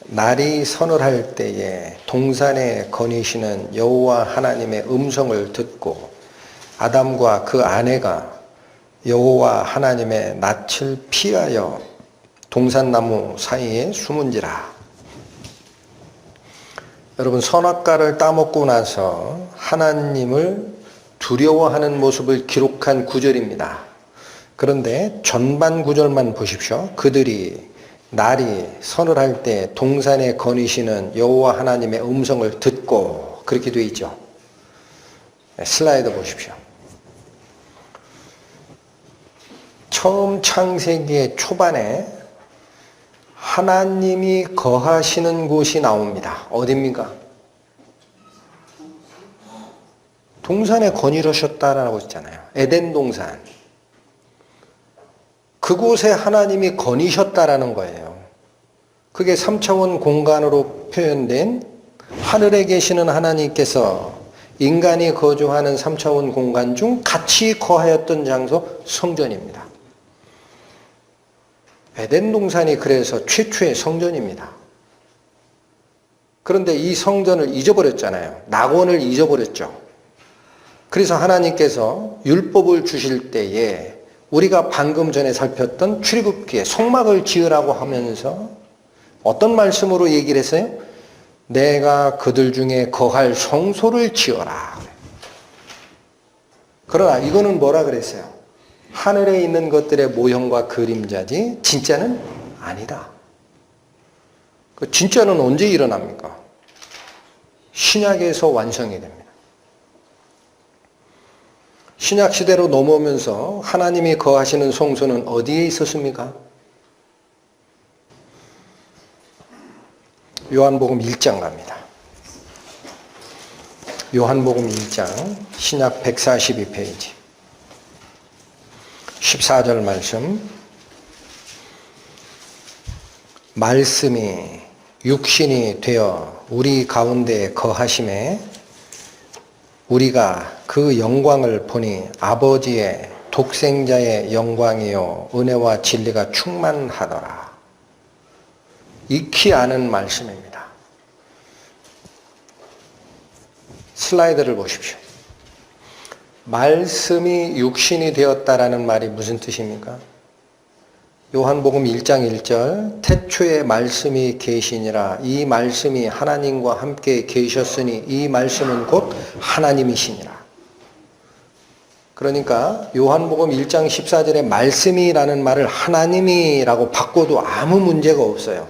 날이 서늘할 때에 동산에 거니시는 여호와 하나님의 음성을 듣고 아담과 그 아내가 여호와 하나님의 낯을 피하여 동산나무 사이에 숨은지라. 여러분, 선악과를 따먹고 나서 하나님을 두려워하는 모습을 기록한 구절입니다. 그런데 전반 구절만 보십시오. 그들이 날이 서늘할 때 동산에 거니시는 여호와 하나님의 음성을 듣고, 그렇게 되어 있죠. 슬라이드 보십시오. 처음 창세기의 초반에 하나님이 거하시는 곳이 나옵니다. 어디입니까? 동산에 거니르셨다라고 했잖아요. 에덴 동산. 그곳에 하나님이 거니셨다라는 거예요. 그게 3차원 공간으로 표현된 하늘에 계시는 하나님께서 인간이 거주하는 3차원 공간 중 같이 거하였던 장소 성전입니다. 에덴 동산이 그래서 최초의 성전입니다. 그런데 이 성전을 잊어버렸잖아요. 낙원을 잊어버렸죠. 그래서 하나님께서 율법을 주실 때에 우리가 방금 전에 살폈던 출애굽기에 성막을 지으라고 하면서 어떤 말씀으로 얘기를 했어요? 내가 그들 중에 거할 성소를 지어라. 그러나 이거는 뭐라 그랬어요? 하늘에 있는 것들의 모형과 그림자지 진짜는 아니다. 그 진짜는 언제 일어납니까? 신약에서 완성이 됩니다. 신약 시대로 넘어오면서 하나님이 거하시는 성소는 어디에 있었습니까? 요한복음 1장 갑니다. 요한복음 1장 신약 142페이지 14절 말씀. 말씀이 육신이 되어 우리 가운데 거하심에 우리가 그 영광을 보니 아버지의 독생자의 영광이요 은혜와 진리가 충만하더라. 익히 아는 말씀입니다. 슬라이드를 보십시오. 말씀이 육신이 되었다라는 말이 무슨 뜻입니까? 요한복음 1장 1절 태초에 말씀이 계시니라. 이 말씀이 하나님과 함께 계셨으니 이 말씀은 곧 하나님이시니라. 그러니까 요한복음 1장 14절에 말씀이라는 말을 하나님이라고 바꿔도 아무 문제가 없어요.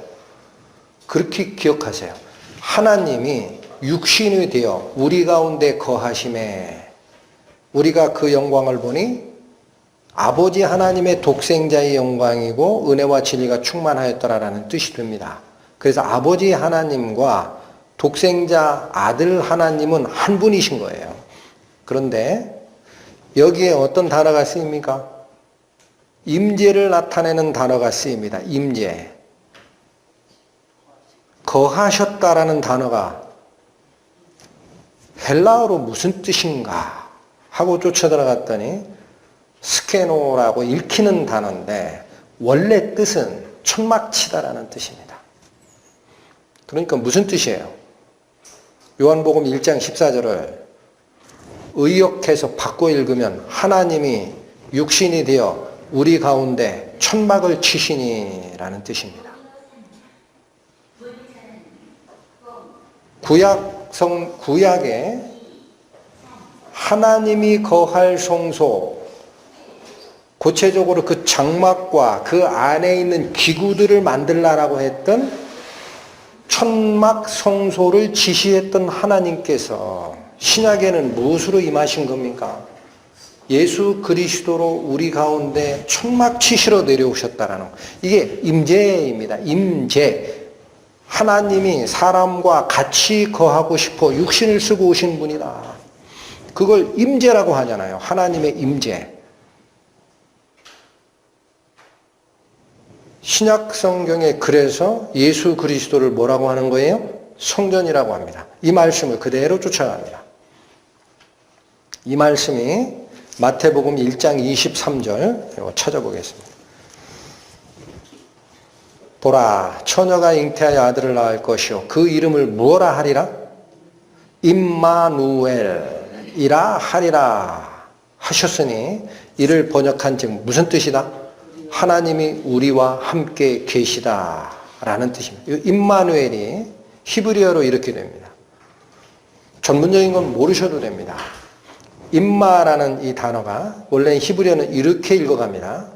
그렇게 기억하세요. 하나님이 육신이 되어 우리 가운데 거하심에 우리가 그 영광을 보니 아버지 하나님의 독생자의 영광이고 은혜와 진리가 충만하였더라라는 뜻이 됩니다. 그래서 아버지 하나님과 독생자 아들 하나님은 한 분이신 거예요. 그런데 여기에 어떤 단어가 쓰입니까? 임재를 나타내는 단어가 쓰입니다. 임재. 거하셨다라는 단어가 헬라어로 무슨 뜻인가 하고 쫓아 들어갔더니 스케노라고 읽히는 단어인데 원래 뜻은 천막치다라는 뜻입니다. 그러니까 무슨 뜻이에요? 요한복음 1장 14절을 의역해서 바꿔 읽으면 하나님이 육신이 되어 우리 가운데 천막을 치시니라는 뜻입니다. 구약에 하나님이 거할 성소, 구체적으로 그 장막과 그 안에 있는 기구들을 만들라라고 했던 천막 성소를 지시했던 하나님께서 신약에는 무엇으로 임하신 겁니까? 예수 그리스도로 우리 가운데 천막 치시러 내려오셨다라는 이게 임재입니다. 임재. 하나님이 사람과 같이 거하고 싶어 육신을 쓰고 오신 분이다. 그걸 임재라고 하잖아요. 하나님의 임재. 신약 성경에 그래서 예수 그리스도를 뭐라고 하는 거예요? 성전이라고 합니다. 이 말씀을 그대로 쫓아갑니다. 이 말씀이 마태복음 1장 23절 이거 찾아보겠습니다. 보라, 처녀가 잉태하여 아들을 낳을 것이요 그 이름을 무엇라 하리라? 임마누엘이라 하리라 하셨으니 이를 번역한 즉 무슨 뜻이다? 하나님이 우리와 함께 계시다 라는 뜻입니다. 임마누엘이 히브리어로 이렇게 됩니다. 전문적인 건 모르셔도 됩니다. 임마라는 이 단어가 원래 히브리어는 이렇게 읽어갑니다.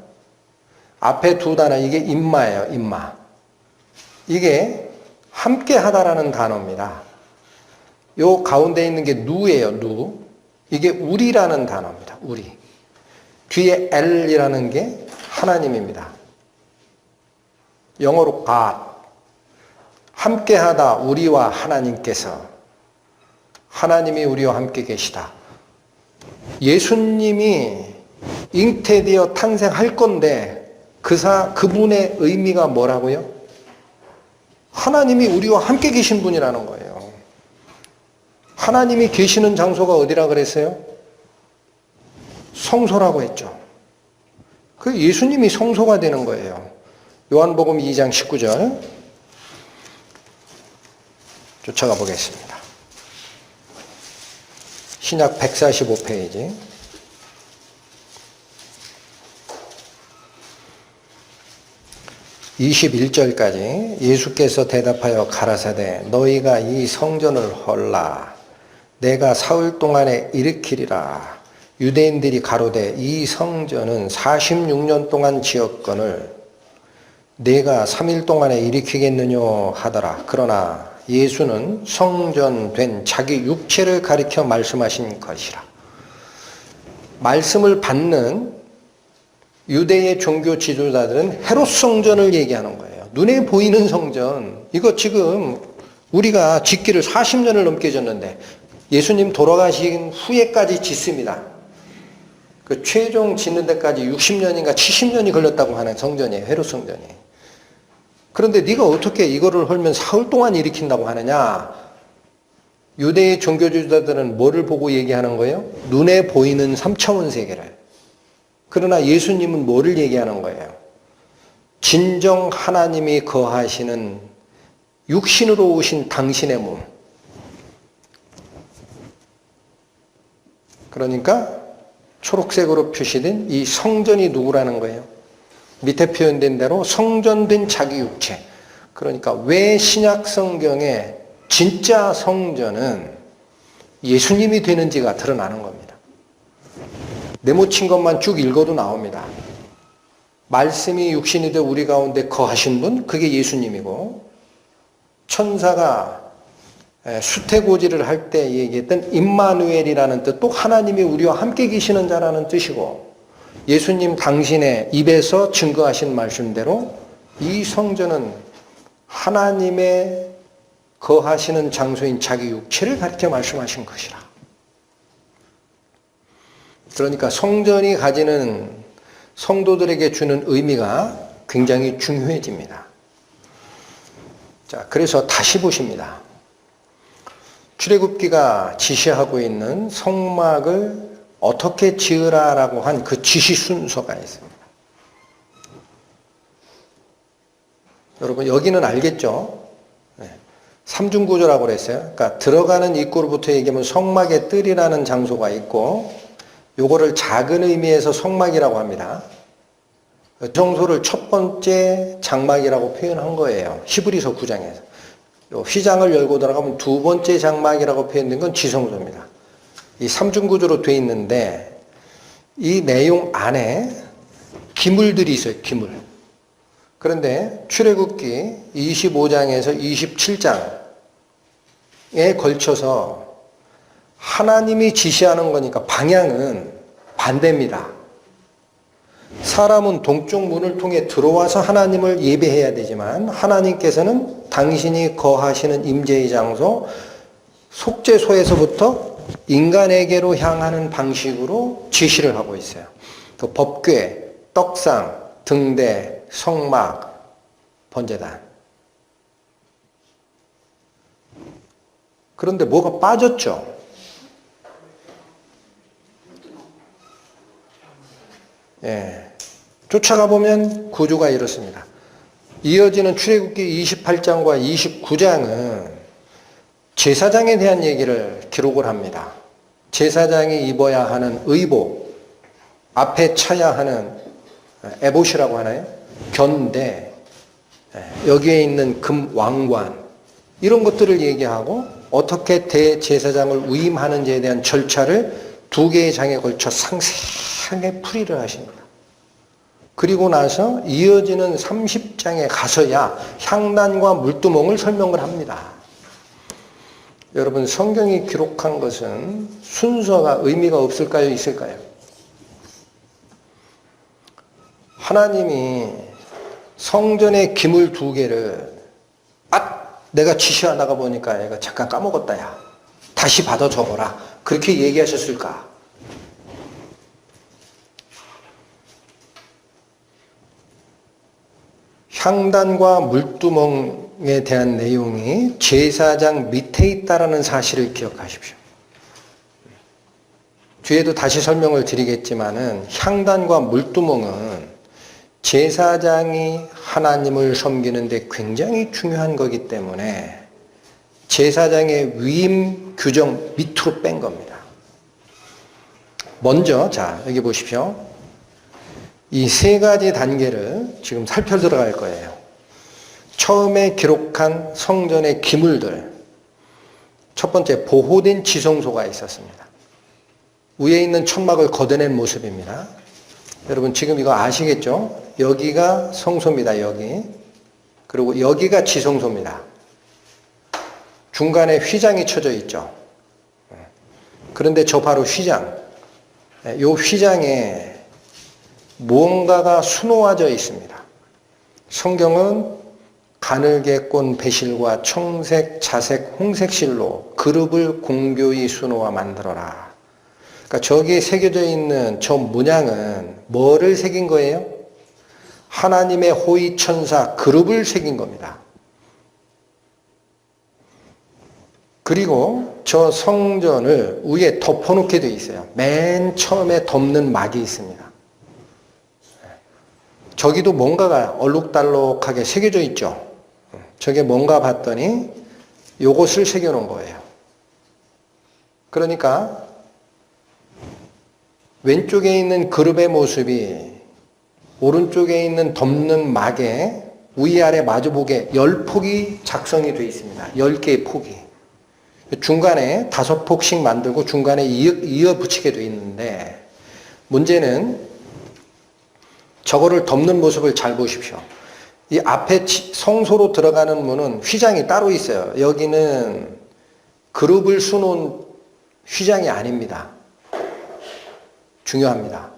앞에 두 단어 이게 임마예요. 임마. 이게 함께 하다라는 단어입니다. 요 가운데 있는 게 누예요. 누. 이게 우리라는 단어입니다. 우리. 뒤에 L이라는 게 하나님입니다. 영어로 God. 함께 하다 우리와 하나님께서 하나님이 우리와 함께 계시다. 예수님이 잉태되어 탄생할 건데 그분의 의미가 뭐라고요? 하나님이 우리와 함께 계신 분이라는 거예요. 하나님이 계시는 장소가 어디라 그랬어요? 성소라고 했죠. 그 예수님이 성소가 되는 거예요. 요한복음 2장 19절 쫓아가 보겠습니다. 신약 145페이지 21절까지 예수께서 대답하여 가라사대 너희가 이 성전을 헐라 내가 사흘 동안에 일으키리라. 유대인들이 가로되 이 성전은 46년 동안 지었거늘 내가 3일 동안에 일으키겠느냐 하더라. 그러나 예수는 성전된 자기 육체를 가리켜 말씀하신 것이라. 말씀을 받는 유대의 종교 지도자들은 헤롯 성전을 얘기하는 거예요. 눈에 보이는 성전. 이거 지금 우리가 짓기를 40년을 넘게 졌는데 예수님 돌아가신 후에까지 짓습니다. 그 최종 짓는 데까지 60년인가 70년이 걸렸다고 하는 성전이에요. 헤롯 성전이. 그런데 네가 어떻게 이거를 헐면 사흘 동안 일으킨다고 하느냐? 유대의 종교주의자들은 뭐를 보고 얘기하는 거예요? 눈에 보이는 3차원 세계를. 그러나 예수님은 뭐를 얘기하는 거예요? 진정 하나님이 거하시는 육신으로 오신 당신의 몸. 그러니까 초록색으로 표시된 이 성전이 누구라는 거예요? 밑에 표현된 대로 성전된 자기 육체. 그러니까 왜 신약 성경에 진짜 성전은 예수님이 되는지가 드러나는 겁니다. 네모친 것만 쭉 읽어도 나옵니다. 말씀이 육신이 되어 우리 가운데 거하신 분, 그게 예수님이고, 천사가 수태고지를 할 때 얘기했던 임마누엘이라는 뜻, 또 하나님이 우리와 함께 계시는 자라는 뜻이고, 예수님 당신의 입에서 증거하신 말씀대로 이 성전은 하나님의 거하시는 장소인 자기 육체를 가리켜 말씀하신 것이라. 그러니까 성전이 가지는 성도들에게 주는 의미가 굉장히 중요해집니다. 자, 그래서 다시 보십니다. 출애굽기가 지시하고 있는 성막을 어떻게 지으라라고 한 그 지시 순서가 있습니다. 여러분 여기는 알겠죠? 삼중구조라고 그랬어요. 그러니까 들어가는 입구로부터 얘기하면 성막의 뜰이라는 장소가 있고, 요거를 작은 의미에서 성막이라고 합니다. 그 장소를 첫 번째 장막이라고 표현한 거예요. 히브리서 9장에서. 요 휘장을 열고 들어가면 두 번째 장막이라고 표현된 건 지성소입니다. 이 삼중구조로 돼 있는데 이 내용 안에 기물들이 있어요. 기물. 그런데 출애굽기 25장에서 27장에 걸쳐서 하나님이 지시하는 거니까 방향은 반대입니다. 사람은 동쪽 문을 통해 들어와서 하나님을 예배해야 되지만 하나님께서는 당신이 거하시는 임재의 장소 속죄소에서부터 인간에게로 향하는 방식으로 지시를 하고 있어요. 그 법궤, 떡상, 등대, 성막, 번제단. 그런데 뭐가 빠졌죠? 예. 쫓아가 보면 구조가 이렇습니다. 이어지는 출애굽기 28장과 29장은 제사장에 대한 얘기를 기록을 합니다. 제사장이 입어야 하는 의복, 앞에 차야 하는 에봇이라고 하나요? 견대, 여기에 있는 금 왕관, 이런 것들을 얘기하고 어떻게 대제사장을 위임하는지에 대한 절차를 두 개의 장에 걸쳐 상세하게 풀이를 하십니다. 그리고 나서 이어지는 30장에 가서야 향단과 물두멍을 설명을 합니다. 여러분 성경이 기록한 것은 순서가 의미가 없을까요? 있을까요? 하나님이 성전의 기물 두 개를 내가 지시하다가 보니까 얘가 잠깐 까먹었다 야 다시 받아 적어라 그렇게 얘기하셨을까? 향단과 물두멍에 대한 내용이 제사장 밑에 있다는 사실을 기억하십시오. 뒤에도 다시 설명을 드리겠지만은 향단과 물두멍은 제사장이 하나님을 섬기는데 굉장히 중요한 거기 때문에 제사장의 위임 규정 밑으로 뺀 겁니다. 먼저 자 여기 보십시오. 이 세 가지 단계를 지금 살펴 들어갈 거예요. 처음에 기록한 성전의 기물들. 첫 번째 보호된 지성소가 있었습니다. 위에 있는 천막을 걷어낸 모습입니다. 여러분 지금 이거 아시겠죠? 여기가 성소입니다. 여기. 그리고 여기가 지성소입니다. 중간에 휘장이 쳐져 있죠. 그런데 저 바로 휘장. 이 휘장에 무언가가 수놓아져 있습니다. 성경은 가늘게 꼰 배실과 청색, 자색, 홍색 실로 그룹을 공교히 수놓아 만들어라. 그러니까 저기에 새겨져 있는 저 문양은 뭐를 새긴 거예요? 하나님의 호위 천사 그룹을 새긴 겁니다. 그리고 저 성전을 위에 덮어놓게 되어 있어요. 맨 처음에 덮는 막이 있습니다. 저기도 뭔가가 얼룩달룩하게 새겨져 있죠. 저게 뭔가 봤더니 요것을 새겨놓은 거예요. 그러니까 왼쪽에 있는 그룹의 모습이 오른쪽에 있는 덮는 막에 위아래 마주보게 10폭이 작성이 되어 있습니다. 10개의 폭이. 중간에 5폭씩 만들고 중간에 이어 붙이게 되어 있는데, 문제는 저거를 덮는 모습을 잘 보십시오. 이 앞에 성소로 들어가는 문은 휘장이 따로 있어요. 여기는 그룹을 수놓은 휘장이 아닙니다. 중요합니다.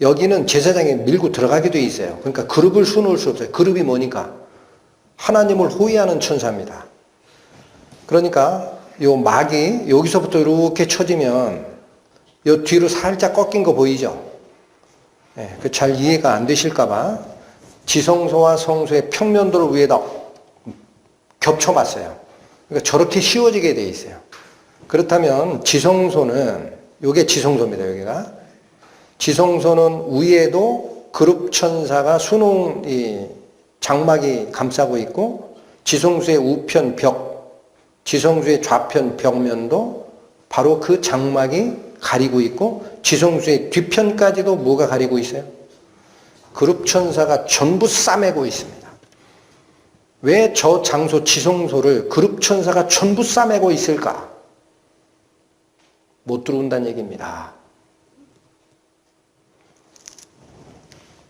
여기는 제사장이 밀고 들어가게 되어 있어요. 그러니까 그룹을 수놓을 수 없어요. 그룹이 뭐니까? 하나님을 호위하는 천사입니다. 그러니까 요 막이 여기서부터 이렇게 쳐지면 요 뒤로 살짝 꺾인 거 보이죠? 네, 그 잘 이해가 안 되실까봐 지성소와 성소의 평면도를 위에다 겹쳐봤어요. 그러니까 저렇게 씌워지게 되어 있어요. 그렇다면 지성소는, 요게 지성소입니다. 여기가. 지성소는 위에도 그룹 천사가 수놓은 이 장막이 감싸고 있고, 지성소의 우편 벽, 지성소의 좌편 벽면도 바로 그 장막이 가리고 있고, 지성소의 뒤편까지도 뭐가 가리고 있어요? 그룹 천사가 전부 싸매고 있습니다. 왜 저 장소 지성소를 그룹 천사가 전부 싸매고 있을까? 못 들어온다는 얘기입니다.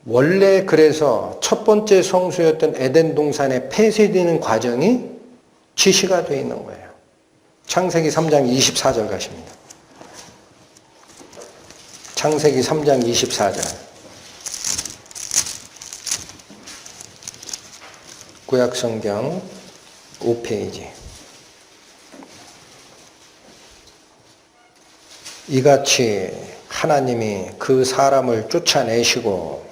원래 그래서 첫 번째 성소였던 에덴 동산에 폐쇄되는 과정이 지시가 되어 있는 거예요. 창세기 3장 24절 가십니다. 창세기 3장 24절. 구약성경 5페이지. 이같이 하나님이 그 사람을 쫓아내시고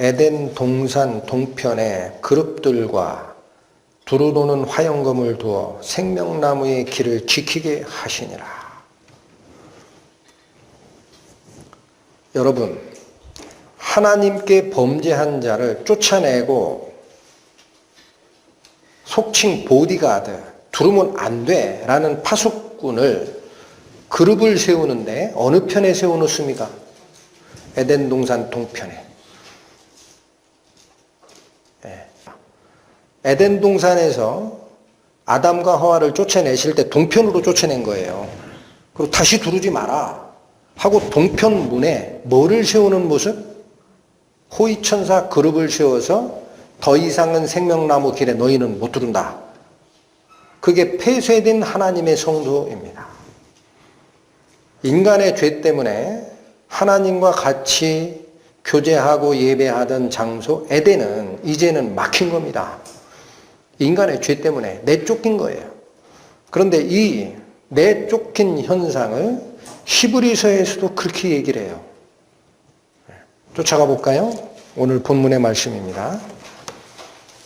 에덴 동산 동편에 그룹들과 두루 도는 화영검을 두어 생명나무의 길을 지키게 하시니라. 여러분, 하나님께 범죄한 자를 쫓아내고 속칭 보디가드, 두르면 안 돼 라는 파수꾼을 그룹을 세우는데 어느 편에 세워놓습니까? 에덴 동산 동편에. 에덴 동산에서 아담과 하와를 쫓아내실 때 동편으로 쫓아낸 거예요. 그리고 다시 두르지 마라 하고 동편 문에 뭐를 세우는 모습? 호위천사 그룹을 세워서 더 이상은 생명나무 길에 너희는 못 두른다. 그게 폐쇄된 하나님의 성도입니다. 인간의 죄 때문에 하나님과 같이 교제하고 예배하던 장소 에덴은 이제는 막힌 겁니다. 인간의 죄 때문에 내쫓긴 거예요. 그런데 이 내쫓긴 현상을 히브리서에서도 그렇게 얘기를 해요. 쫓아가 볼까요? 오늘 본문의 말씀입니다.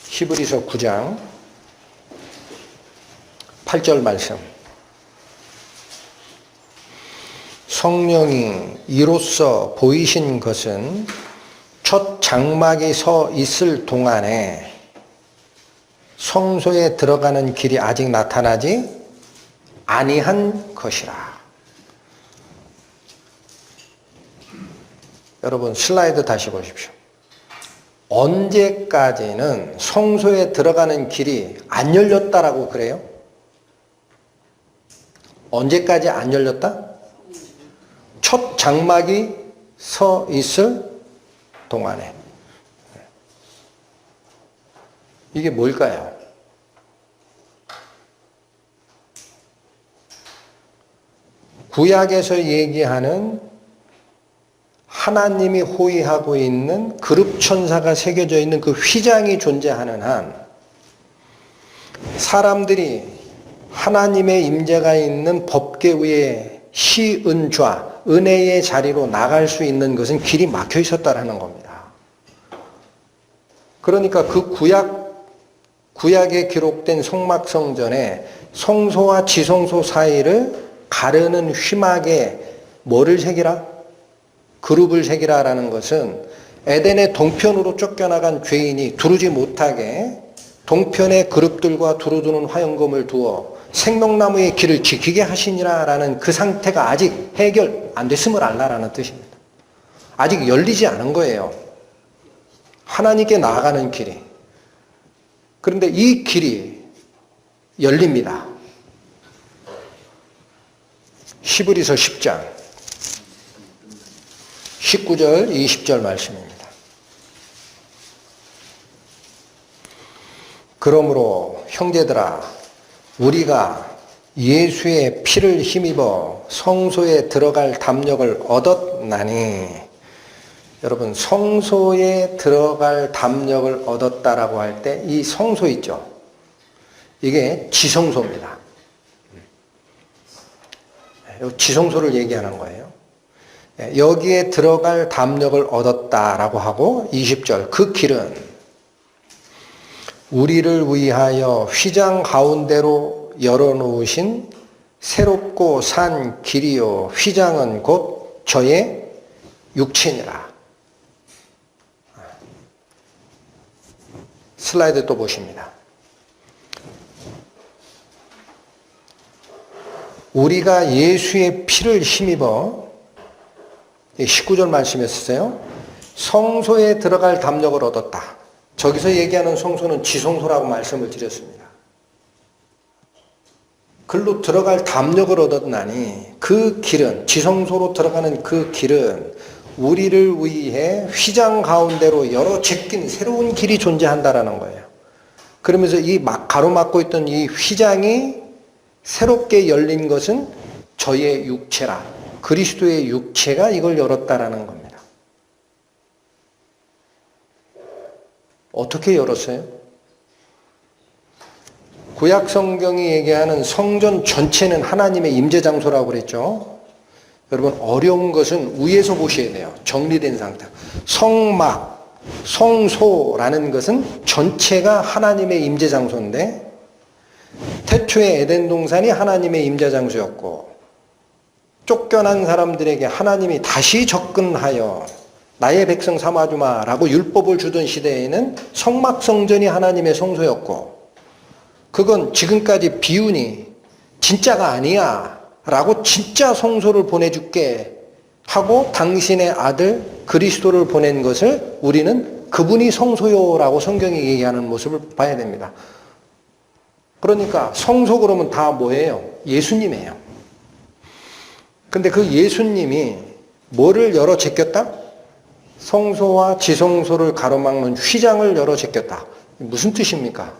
히브리서 9장 8절 말씀. 성령이 이로써 보이신 것은 첫 장막이 서 있을 동안에 성소에 들어가는 길이 아직 나타나지 아니한 것이라. 여러분 슬라이드 다시 보십시오. 언제까지는 성소에 들어가는 길이 안 열렸다라고 그래요? 언제까지 안 열렸다? 첫 장막이 서 있을 동안에. 이게 뭘까요? 구약에서 얘기하는 하나님이 호위하고 있는 그룹 천사가 새겨져 있는 그 휘장이 존재하는 한 사람들이 하나님의 임재가 있는 법궤 위에 시은좌, 은혜의 자리로 나갈 수 있는 것은 길이 막혀 있었다라는 겁니다. 그러니까 그 구약에 기록된 성막성전에 성소와 지성소 사이를 가르는 휘막에 뭐를 새기라? 그룹을 새기라라는 것은 에덴의 동편으로 쫓겨나간 죄인이 두르지 못하게 동편의 그룹들과 두루두는 화영검을 두어 생명나무의 길을 지키게 하시니라 라는 그 상태가 아직 해결 안 됐음을 알라라는 뜻입니다. 아직 열리지 않은 거예요. 하나님께 나아가는 길이. 그런데 이 길이 열립니다. 히브리서 10장 19절 20절 말씀입니다. 그러므로 형제들아 우리가 예수의 피를 힘입어 성소에 들어갈 담력을 얻었나니, 여러분 성소에 들어갈 담력을 얻었다라고 할 때 이 성소 있죠. 이게 지성소입니다. 지성소를 얘기하는 거예요. 여기에 들어갈 담력을 얻었다라고 하고 20절 그 길은 우리를 위하여 휘장 가운데로 열어놓으신 새롭고 산 길이요 휘장은 곧 저의 육체니라. 슬라이드 또 보십니다. 우리가 예수의 피를 힘입어 19절 말씀이었어요. 성소에 들어갈 담력을 얻었다. 저기서 얘기하는 성소는 지성소라고 말씀을 드렸습니다. 글로 들어갈 담력을 얻었나니 그 길은, 지성소로 들어가는 그 길은 우리를 위해 휘장 가운데로 열어 제낀 새로운 길이 존재한다라는 거예요. 그러면서 이 가로막고 있던 이 휘장이 새롭게 열린 것은 저의 육체라. 그리스도의 육체가 이걸 열었다라는 겁니다. 어떻게 열었어요? 구약 성경이 얘기하는 성전 전체는 하나님의 임재 장소라고 그랬죠. 여러분 어려운 것은 위에서 보셔야 돼요. 정리된 상태. 성막, 성소라는 것은 전체가 하나님의 임재 장소인데, 태초에 에덴 동산이 하나님의 임재 장소였고 쫓겨난 사람들에게 하나님이 다시 접근하여 나의 백성 삼아주마라고 율법을 주던 시대에는 성막성전이 하나님의 성소였고, 그건 지금까지 비유니 진짜가 아니야 라고 진짜 성소를 보내줄게 하고 당신의 아들 그리스도를 보낸 것을 우리는 그분이 성소요라고 성경이 얘기하는 모습을 봐야 됩니다. 그러니까 성소 그러면 다 뭐예요? 예수님이에요. 근데 그 예수님이 뭐를 열어 제꼈다? 성소와 지성소를 가로막는 휘장을 열어 제꼈다. 무슨 뜻입니까?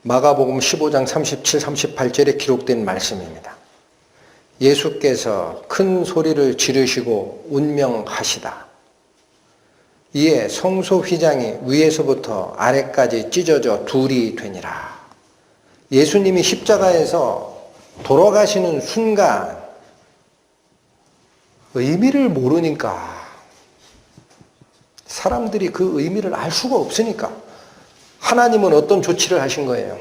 마가복음 15장 37, 38절에 기록된 말씀입니다. 예수께서 큰 소리를 지르시고 운명하시다. 이에 성소 휘장이 위에서부터 아래까지 찢어져 둘이 되니라. 예수님이 십자가에서 돌아가시는 순간 의미를 모르니까, 사람들이 그 의미를 알 수가 없으니까 하나님은 어떤 조치를 하신 거예요?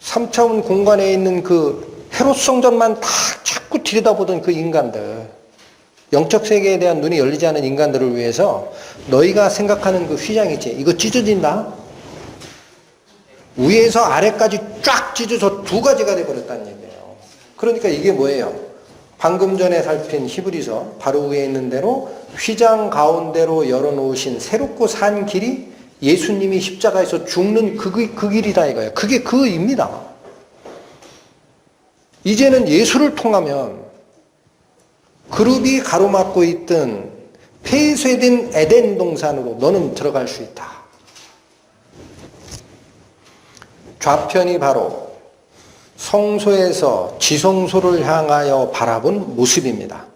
3차원 공간에 있는 그 헤롯 성전만 다 자꾸 들여다보던 그 인간들, 영적 세계에 대한 눈이 열리지 않은 인간들을 위해서 너희가 생각하는 그 휘장 있지, 이거 찢어진다? 위에서 아래까지 쫙 찢어서 두 가지가 돼버렸다는 얘기예요. 그러니까 이게 뭐예요? 방금 전에 살핀 히브리서 바로 위에 있는 대로 휘장 가운데로 열어놓으신 새롭고 산 길이 예수님이 십자가에서 죽는 그 길이다 이거예요. 그게 그 의미다. 이제는 예수를 통하면 그룹이 가로막고 있던 폐쇄된 에덴 동산으로 너는 들어갈 수 있다. 좌편이 바로 성소에서 지성소를 향하여 바라본 모습입니다.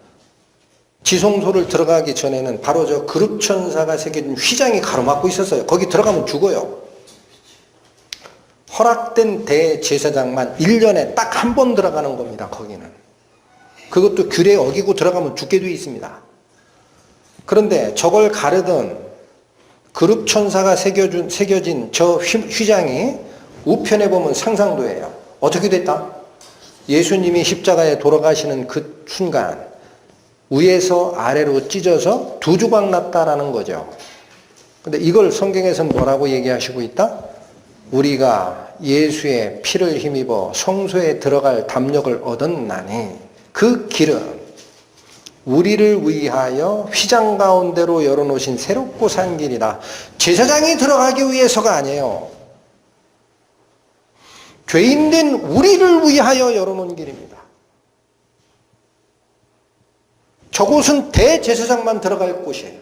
지성소를 들어가기 전에는 바로 저 그룹천사가 새겨진 휘장이 가로막고 있었어요. 거기 들어가면 죽어요. 허락된 대제사장만 1년에 딱 한 번 들어가는 겁니다. 거기는. 그것도 규례 어기고 들어가면 죽게 되어 있습니다. 그런데 저걸 가르던 그룹천사가 새겨진 저 휘장이 우편에 보면 상상도예요. 어떻게 됐다? 예수님이 십자가에 돌아가시는 그 순간 위에서 아래로 찢어서 두 조각 났다라는 거죠. 근데 이걸 성경에서는 뭐라고 얘기하시고 있다? 우리가 예수의 피를 힘입어 성소에 들어갈 담력을 얻었나니 그 길은 우리를 위하여 휘장 가운데로 열어놓으신 새롭고 산 길이라. 제사장이 들어가기 위해서가 아니에요. 죄인된 우리를 위하여 열어놓은 길입니다. 저곳은 대제사장만 들어갈 곳이에요.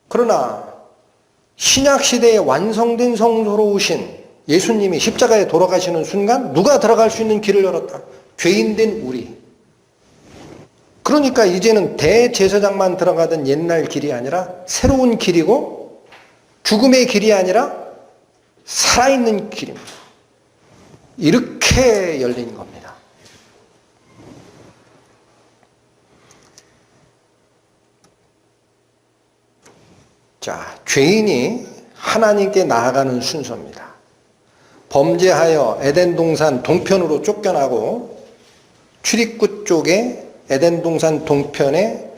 그러나 신약시대에 완성된 성소로 오신 예수님이 십자가에 돌아가시는 순간 누가 들어갈 수 있는 길을 열었다? 죄인된 우리. 그러니까 이제는 대제사장만 들어가던 옛날 길이 아니라 새로운 길이고 죽음의 길이 아니라 살아있는 길입니다. 이렇게 열린 겁니다. 자, 죄인이 하나님께 나아가는 순서입니다. 범죄하여 에덴 동산 동편으로 쫓겨나고 출입구 쪽에 에덴 동산 동편에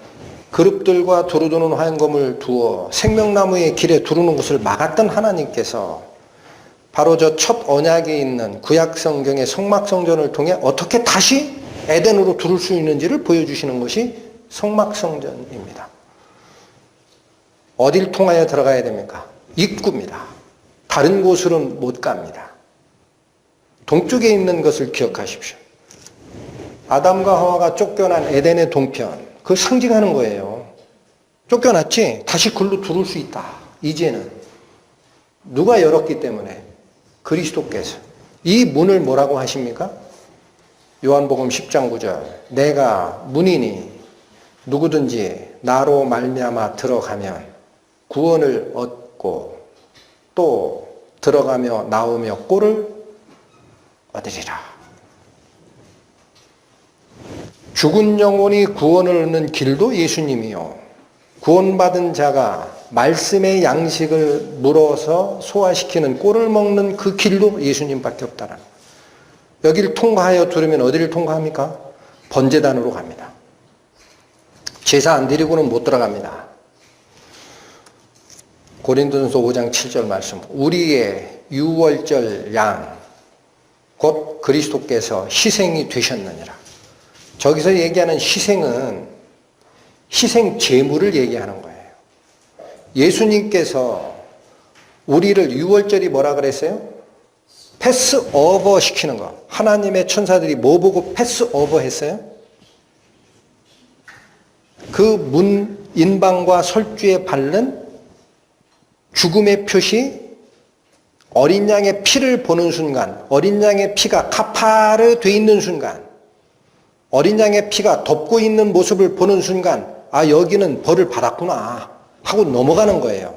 그룹들과 두루두는 화염검을 두어 생명나무의 길에 두르는 것을 막았던 하나님께서 바로 저 첫 언약에 있는 구약 성경의 성막성전을 통해 어떻게 다시 에덴으로 두를 수 있는지를 보여주시는 것이 성막성전입니다. 어딜 통하여 들어가야 됩니까? 입구입니다. 다른 곳으로는 못 갑니다. 동쪽에 있는 것을 기억하십시오. 아담과 하와가 쫓겨난 에덴의 동편, 그걸 상징하는 거예요. 쫓겨났지? 다시 글로 들어올 수 있다. 이제는. 누가 열었기 때문에? 그리스도께서. 이 문을 뭐라고 하십니까? 요한복음 10장 9절. 내가 문이니 누구든지 나로 말미암아 들어가면 구원을 얻고 또 들어가며 나오며 꼴을 얻으리라. 죽은 영혼이 구원을 얻는 길도 예수님이요. 구원받은 자가 말씀의 양식을 물어서 소화시키는 꼴을 먹는 그 길도 예수님밖에 없다라는 거예요. 여기를 통과하여 들으면 어디를 통과합니까? 번제단으로 갑니다. 제사 안 드리고는 못 들어갑니다. 고린도전서 5장 7절 말씀. 우리의 유월절 양 곧 그리스도께서 희생이 되셨느니라. 저기서 얘기하는 희생은 희생 제물을 얘기하는 거예요. 예수님께서 우리를 유월절이 뭐라 그랬어요? 패스오버 시키는 거. 하나님의 천사들이 뭐 보고 패스오버 했어요? 그 문 인방과 설주에 바른 죽음의 표시, 어린 양의 피를 보는 순간, 어린 양의 피가 카파르 돼 있는 순간, 어린 양의 피가 덮고 있는 모습을 보는 순간, 아, 여기는 벌을 받았구나 하고 넘어가는 거예요.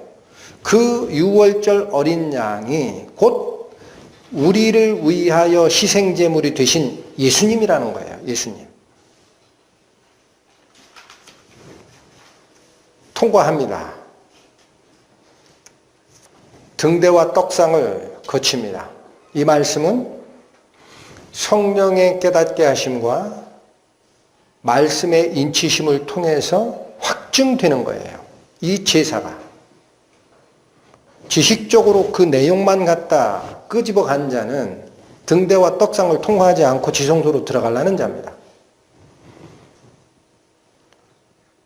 그 유월절 어린 양이 곧 우리를 위하여 희생제물이 되신 예수님이라는 거예요. 예수님. 통과합니다. 등대와 떡상을 거칩니다. 이 말씀은 성령의 깨닫게 하심과 말씀의 인치심을 통해서 확증되는 거예요. 이 제사가. 지식적으로 그 내용만 갖다 끄집어 간 자는 등대와 떡상을 통과하지 않고 지성소로 들어가려는 자입니다.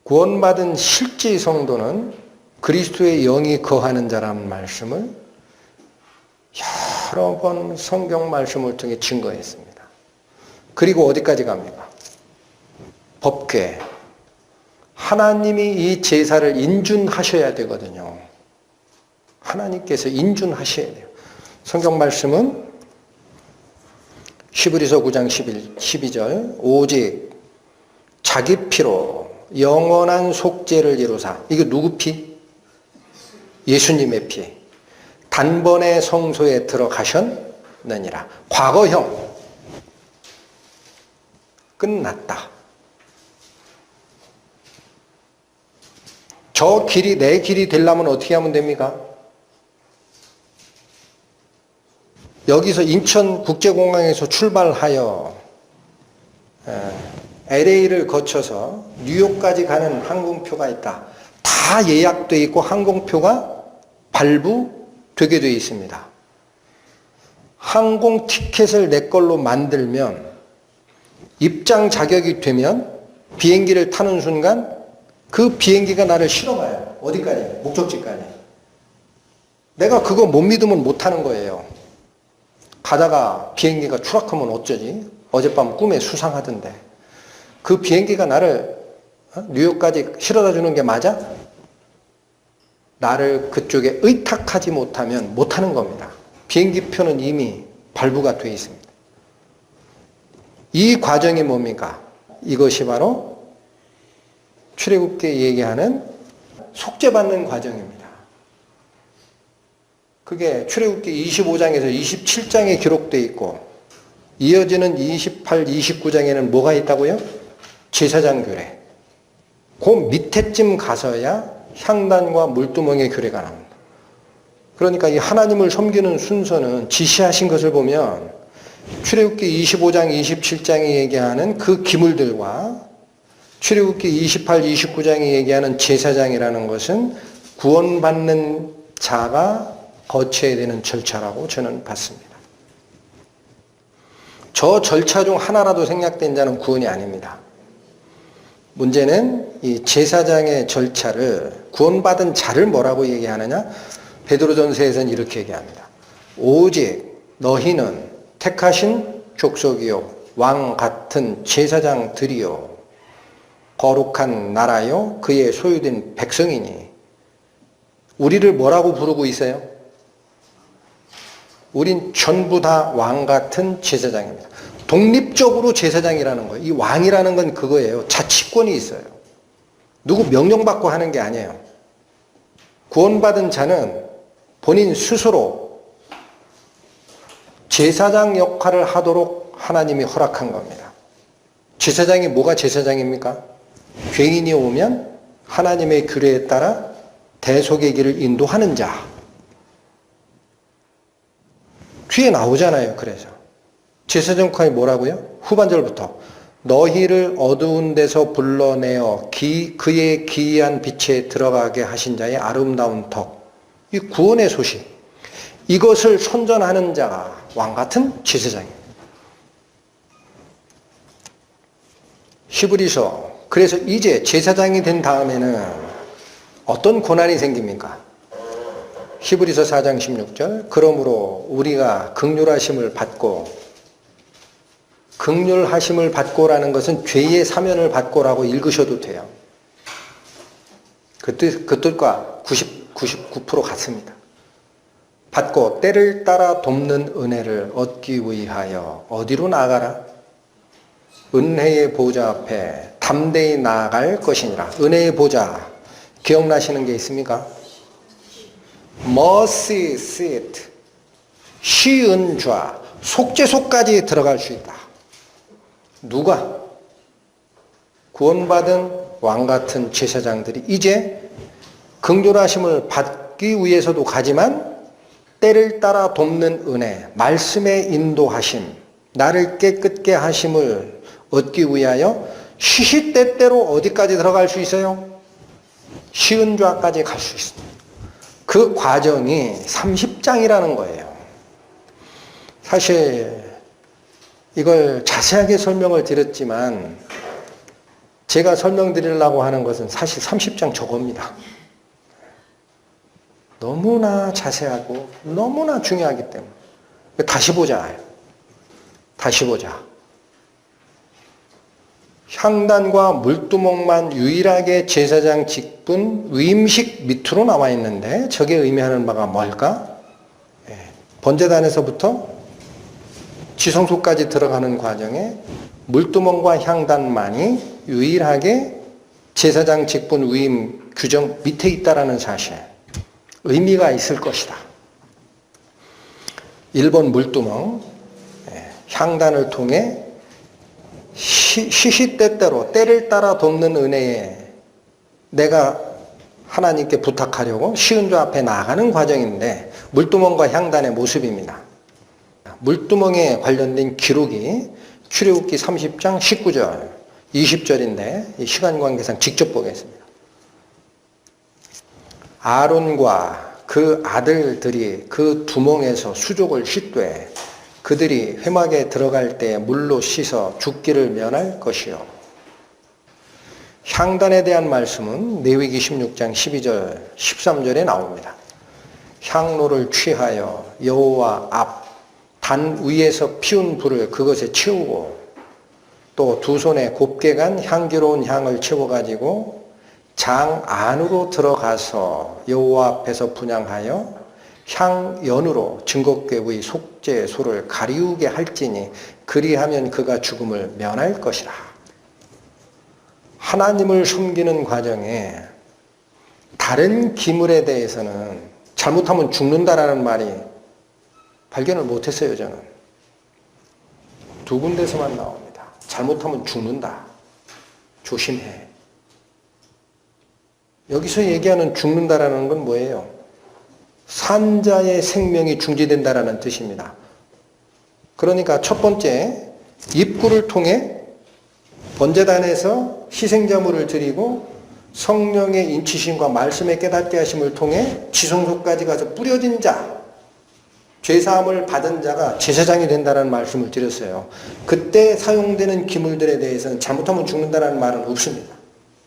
구원받은 실제 성도는 그리스도의 영이 거하는 자라는 말씀을 여러 번 성경 말씀을 통해 증거했습니다. 그리고 어디까지 갑니까? 법궤. 하나님이 이 제사를 인준하셔야 되거든요. 하나님께서 인준하셔야 돼요. 성경 말씀은 히브리서 9장 12절 오직 자기 피로 영원한 속죄를 이루사. 이거 누구 피? 예수님의 피. 단번에 성소에 들어가셨느니라. 과거형. 끝났다. 저 길이 내 길이 되려면 어떻게 하면 됩니까? 여기서 인천국제공항에서 출발하여 LA를 거쳐서 뉴욕까지 가는 항공표가 있다. 다 예약돼 있고 항공표가 발부돼 되게 되어 있습니다. 항공 티켓을 내 걸로 만들면 입장 자격이 되면 비행기를 타는 순간 그 비행기가 나를 실어가요. 어디까지? 목적지까지. 내가 그거 못 믿으면 못 타는 거예요. 가다가 비행기가 추락하면 어쩌지? 어젯밤 꿈에 수상하던데. 그 비행기가 나를 뉴욕까지 실어다 주는 게 맞아? 나를 그쪽에 의탁하지 못하면 못 타는 겁니다. 비행기표는 이미 발부가 되어 있습니다. 이 과정이 뭡니까? 이것이 바로 출애굽기에 얘기하는 속죄받는 과정입니다. 그게 출애굽기 25장에서 27장에 기록되어 있고 이어지는 28, 29장에는 뭐가 있다고요? 제사장 규례. 그 밑에쯤 가서야 향단과 물두멍의 규례가 나옵니다. 그러니까 이 하나님을 섬기는 순서는 지시하신 것을 보면 출애굽기 25장, 27장이 얘기하는 그 기물들과 출애굽기 28, 29장이 얘기하는 제사장이라는 것은 구원받는 자가 거쳐야 되는 절차라고 저는 봤습니다. 저 절차 중 하나라도 생략된 자는 구원이 아닙니다. 문제는 이 제사장의 절차를 구원받은 자를 뭐라고 얘기하느냐? 베드로전서에서는 이렇게 얘기합니다. 오직 너희는 택하신 족속이요 왕 같은 제사장들이요 거룩한 나라요 그의 소유된 백성이니. 우리를 뭐라고 부르고 있어요? 우린 전부 다 왕 같은 제사장입니다. 독립적으로 제사장이라는 거예요. 이 왕이라는 건 그거예요. 자치권이 있어요. 누구 명령받고 하는 게 아니에요. 구원받은 자는 본인 스스로 제사장 역할을 하도록 하나님이 허락한 겁니다. 제사장이 뭐가 제사장입니까? 죄인이 오면 하나님의 규례에 따라 대속의 길을 인도하는 자. 뒤에 나오잖아요. 그래서 제사장 역할이 뭐라고요? 후반절부터 너희를 어두운 데서 불러내어 그의 기이한 빛에 들어가게 하신 자의 아름다운 덕. 이 구원의 소식. 이것을 선전하는 자가 왕같은 제사장입니다. 히브리서. 그래서 이제 제사장이 된 다음에는 어떤 고난이 생깁니까? 히브리서 4장 16절. 그러므로 우리가 긍휼하심을 받고라는 것은 죄의 사면을 받고라고 읽으셔도 돼요. 그 뜻과 99% 같습니다. 받고 때를 따라 돕는 은혜를 얻기 위하여 어디로 나아가라? 은혜의 보좌 앞에 담대히 나아갈 것이니라. 은혜의 보좌 기억나시는 게 있습니까? mercy seat, 시은좌, 속죄소까지 들어갈 수 있다. 누가? 구원받은 왕같은 제사장들이 이제 긍휼하심을 받기 위해서도 가지만 때를 따라 돕는 은혜, 말씀의 인도하심, 나를 깨끗게 하심을 얻기 위하여 시시때때로 어디까지 들어갈 수 있어요? 시은좌까지 갈 수 있습니다. 그 과정이 30장이라는 거예요. 사실 이걸 자세하게 설명을 드렸지만 제가 설명드리려고 하는 것은 사실 30장 저겁니다. 너무나 자세하고 너무나 중요하기 때문에 다시 보자. 향단과 물두멍만 유일하게 제사장 직분 위임식 밑으로 나와 있는데 저게 의미하는 바가 뭘까? 번제단에서부터 지성소까지 들어가는 과정에 물두멍과 향단만이 유일하게 제사장 직분 위임 규정 밑에 있다라는 사실. 의미가 있을 것이다. 1번 물두멍, 향단을 통해 시시때때로 때를 따라 돕는 은혜에 내가 하나님께 부탁하려고 시은좌 앞에 나아가는 과정인데 물두멍과 향단의 모습입니다. 물두멍에 관련된 기록이 출애굽기 30장 19절, 20절인데 시간 관계상 직접 보겠습니다. 아론과 그 아들들이 그 두멍에서 수족을 씻되 그들이 회막에 들어갈 때 물로 씻어 죽기를 면할 것이요. 향단에 대한 말씀은 레위기 16장 12절 13절에 나옵니다. 향로를 취하여 여호와 앞 단 위에서 피운 불을 그것에 채우고 또 두 손에 곱게 간 향기로운 향을 채워가지고 장 안으로 들어가서 여호와 앞에서 분향하여 향연으로 증거궤의 속죄소를 가리우게 할지니 그리하면 그가 죽음을 면할 것이라. 하나님을 섬기는 과정에 다른 기물에 대해서는 잘못하면 죽는다라는 말이 발견을 못했어요. 저는 두 군데서만 나옵니다. 잘못하면 죽는다. 조심해. 여기서 얘기하는 죽는다라는 건 뭐예요? 산자의 생명이 중지된다라는 뜻입니다. 그러니까 첫 번째, 입구를 통해 번제단에서 희생자물을 드리고 성령의 인치심과 말씀의 깨닫게 하심을 통해 지성소까지 가서 뿌려진 자, 죄사함을 받은 자가 제사장이 된다는 말씀을 드렸어요. 그때 사용되는 기물들에 대해서는 잘못하면 죽는다는 말은 없습니다.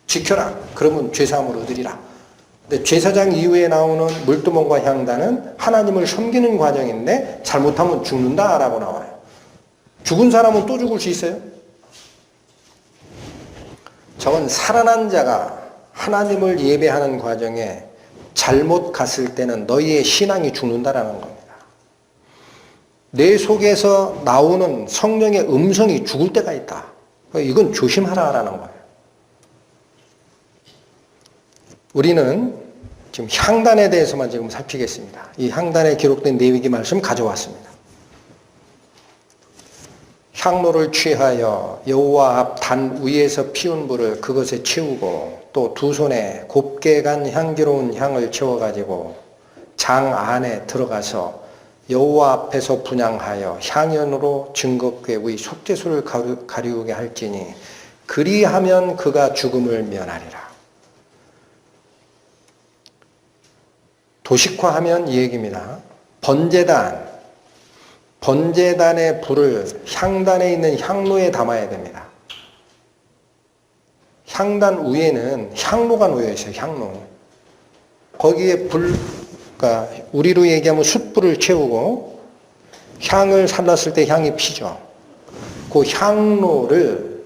지켜라. 그러면 죄사함을 얻으리라. 근데 제사장 이후에 나오는 물두멍과 향단은 하나님을 섬기는 과정인데 잘못하면 죽는다라고 나와요. 죽은 사람은 또 죽을 수 있어요? 저건 살아난 자가 하나님을 예배하는 과정에 잘못 갔을 때는 너희의 신앙이 죽는다라는 겁니다. 내 속에서 나오는 성령의 음성이 죽을 때가 있다. 이건 조심하라라는 거예요. 우리는 지금 향단에 대해서만 지금 살피겠습니다. 이 향단에 기록된 레위기 말씀 가져왔습니다. 향로를 취하여 여호와 앞 단 위에서 피운 불을 그것에 채우고 또 두 손에 곱게 간 향기로운 향을 채워가지고 장 안에 들어가서 여호와 앞에서 분향하여 향연으로 증거궤의 속죄소를 가리우게 할지니 그리하면 그가 죽음을 면하리라. 도식화하면 이 얘기입니다. 번제단의 불을 향단에 있는 향로에 담아야 됩니다. 향단 위에는 향로가 놓여 있어요. 향로. 거기에 그러니까 우리로 얘기하면 숯불을 채우고 향을 살랐을 때 향이 피죠. 그 향로를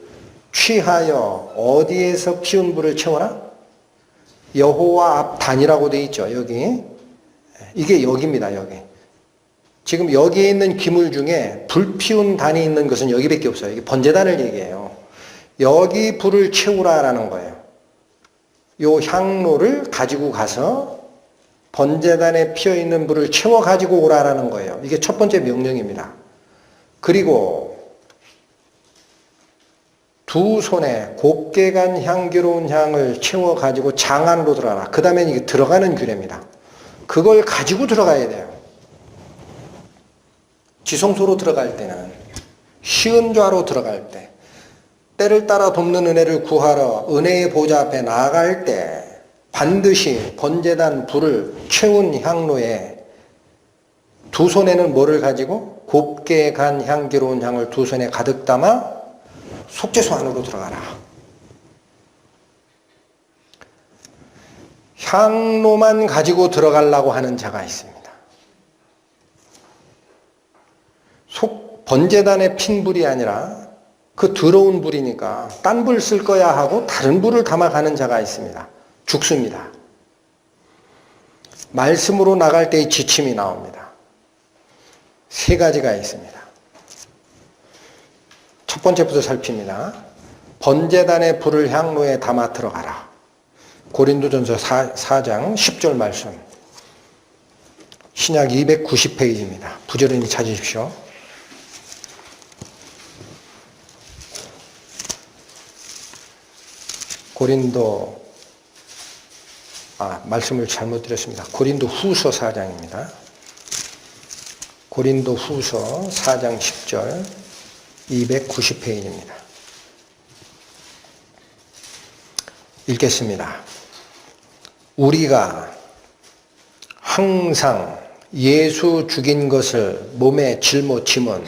취하여 어디에서 피운 불을 채워라? 여호와 앞 단이라고 되어 있죠. 여기. 이게 여기입니다. 여기. 지금 여기에 있는 기물 중에 불 피운 단이 있는 것은 여기밖에 없어요. 이게 번제단을 얘기해요. 여기 불을 채우라라는 거예요. 요 향로를 가지고 가서 번제단에 피어있는 불을 채워 가지고 오라라는 거예요. 이게 첫 번째 명령입니다. 그리고 두 손에 곱게 간 향기로운 향을 채워 가지고 장 안으로 들어가라. 그 다음에 이게 들어가는 규례입니다. 그걸 가지고 들어가야 돼요. 지성소로 들어갈 때는 시은좌로 들어갈 때 때를 따라 돕는 은혜를 구하러 은혜의 보좌 앞에 나아갈 때 반드시 번제단 불을 채운 향로에 두 손에는 뭐를 가지고 곱게 간 향기로운 향을 두 손에 가득 담아 속죄소 안으로 들어가라. 향로만 가지고 들어가려고 하는 자가 있습니다. 번제단에 핀 불이 아니라 그 더러운 불이니까 딴 불 쓸 거야 하고 다른 불을 담아가는 자가 있습니다. 죽습니다. 말씀으로 나갈 때의 지침이 나옵니다. 세 가지가 있습니다. 첫 번째부터 살핍니다. 번제단의 불을 향로에 담아 들어가라. 고린도전서 4장 10절 말씀. 신약 290페이지입니다. 부지런히 찾으십시오. 말씀을 잘못 드렸습니다. 고린도 후서 4장입니다. 고린도 후서 4장 10절 290페이지입니다. 읽겠습니다. 우리가 항상 예수 죽인 것을 몸에 짊어짐은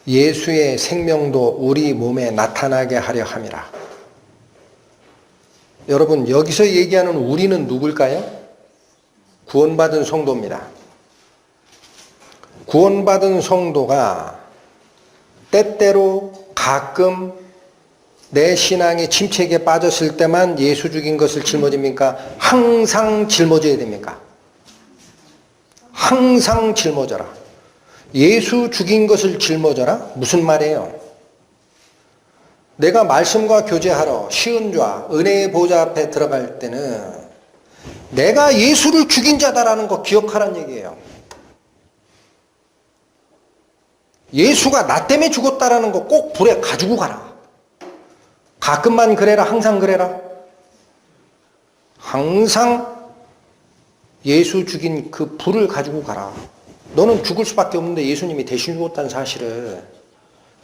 예수의 생명도 우리 몸에 나타나게 하려 함이라. 여러분, 여기서 얘기하는 우리는 누굴까요? 구원받은 성도입니다. 구원받은 성도가 때때로 가끔 내 신앙이 침체기에 빠졌을 때만 예수 죽인 것을 짊어집니까? 항상 짊어져야 됩니까? 항상 짊어져라. 예수 죽인 것을 짊어져라? 무슨 말이에요? 내가 말씀과 교제하러 시은좌 은혜의 보좌 앞에 들어갈 때는 내가 예수를 죽인 자다라는 거 기억하라는 얘기예요. 예수가 나 때문에 죽었다라는 거 꼭 불에 가지고 가라. 가끔만 그래라, 항상 그래라. 항상 예수 죽인 그 불을 가지고 가라. 너는 죽을 수밖에 없는데 예수님이 대신 죽었다는 사실을,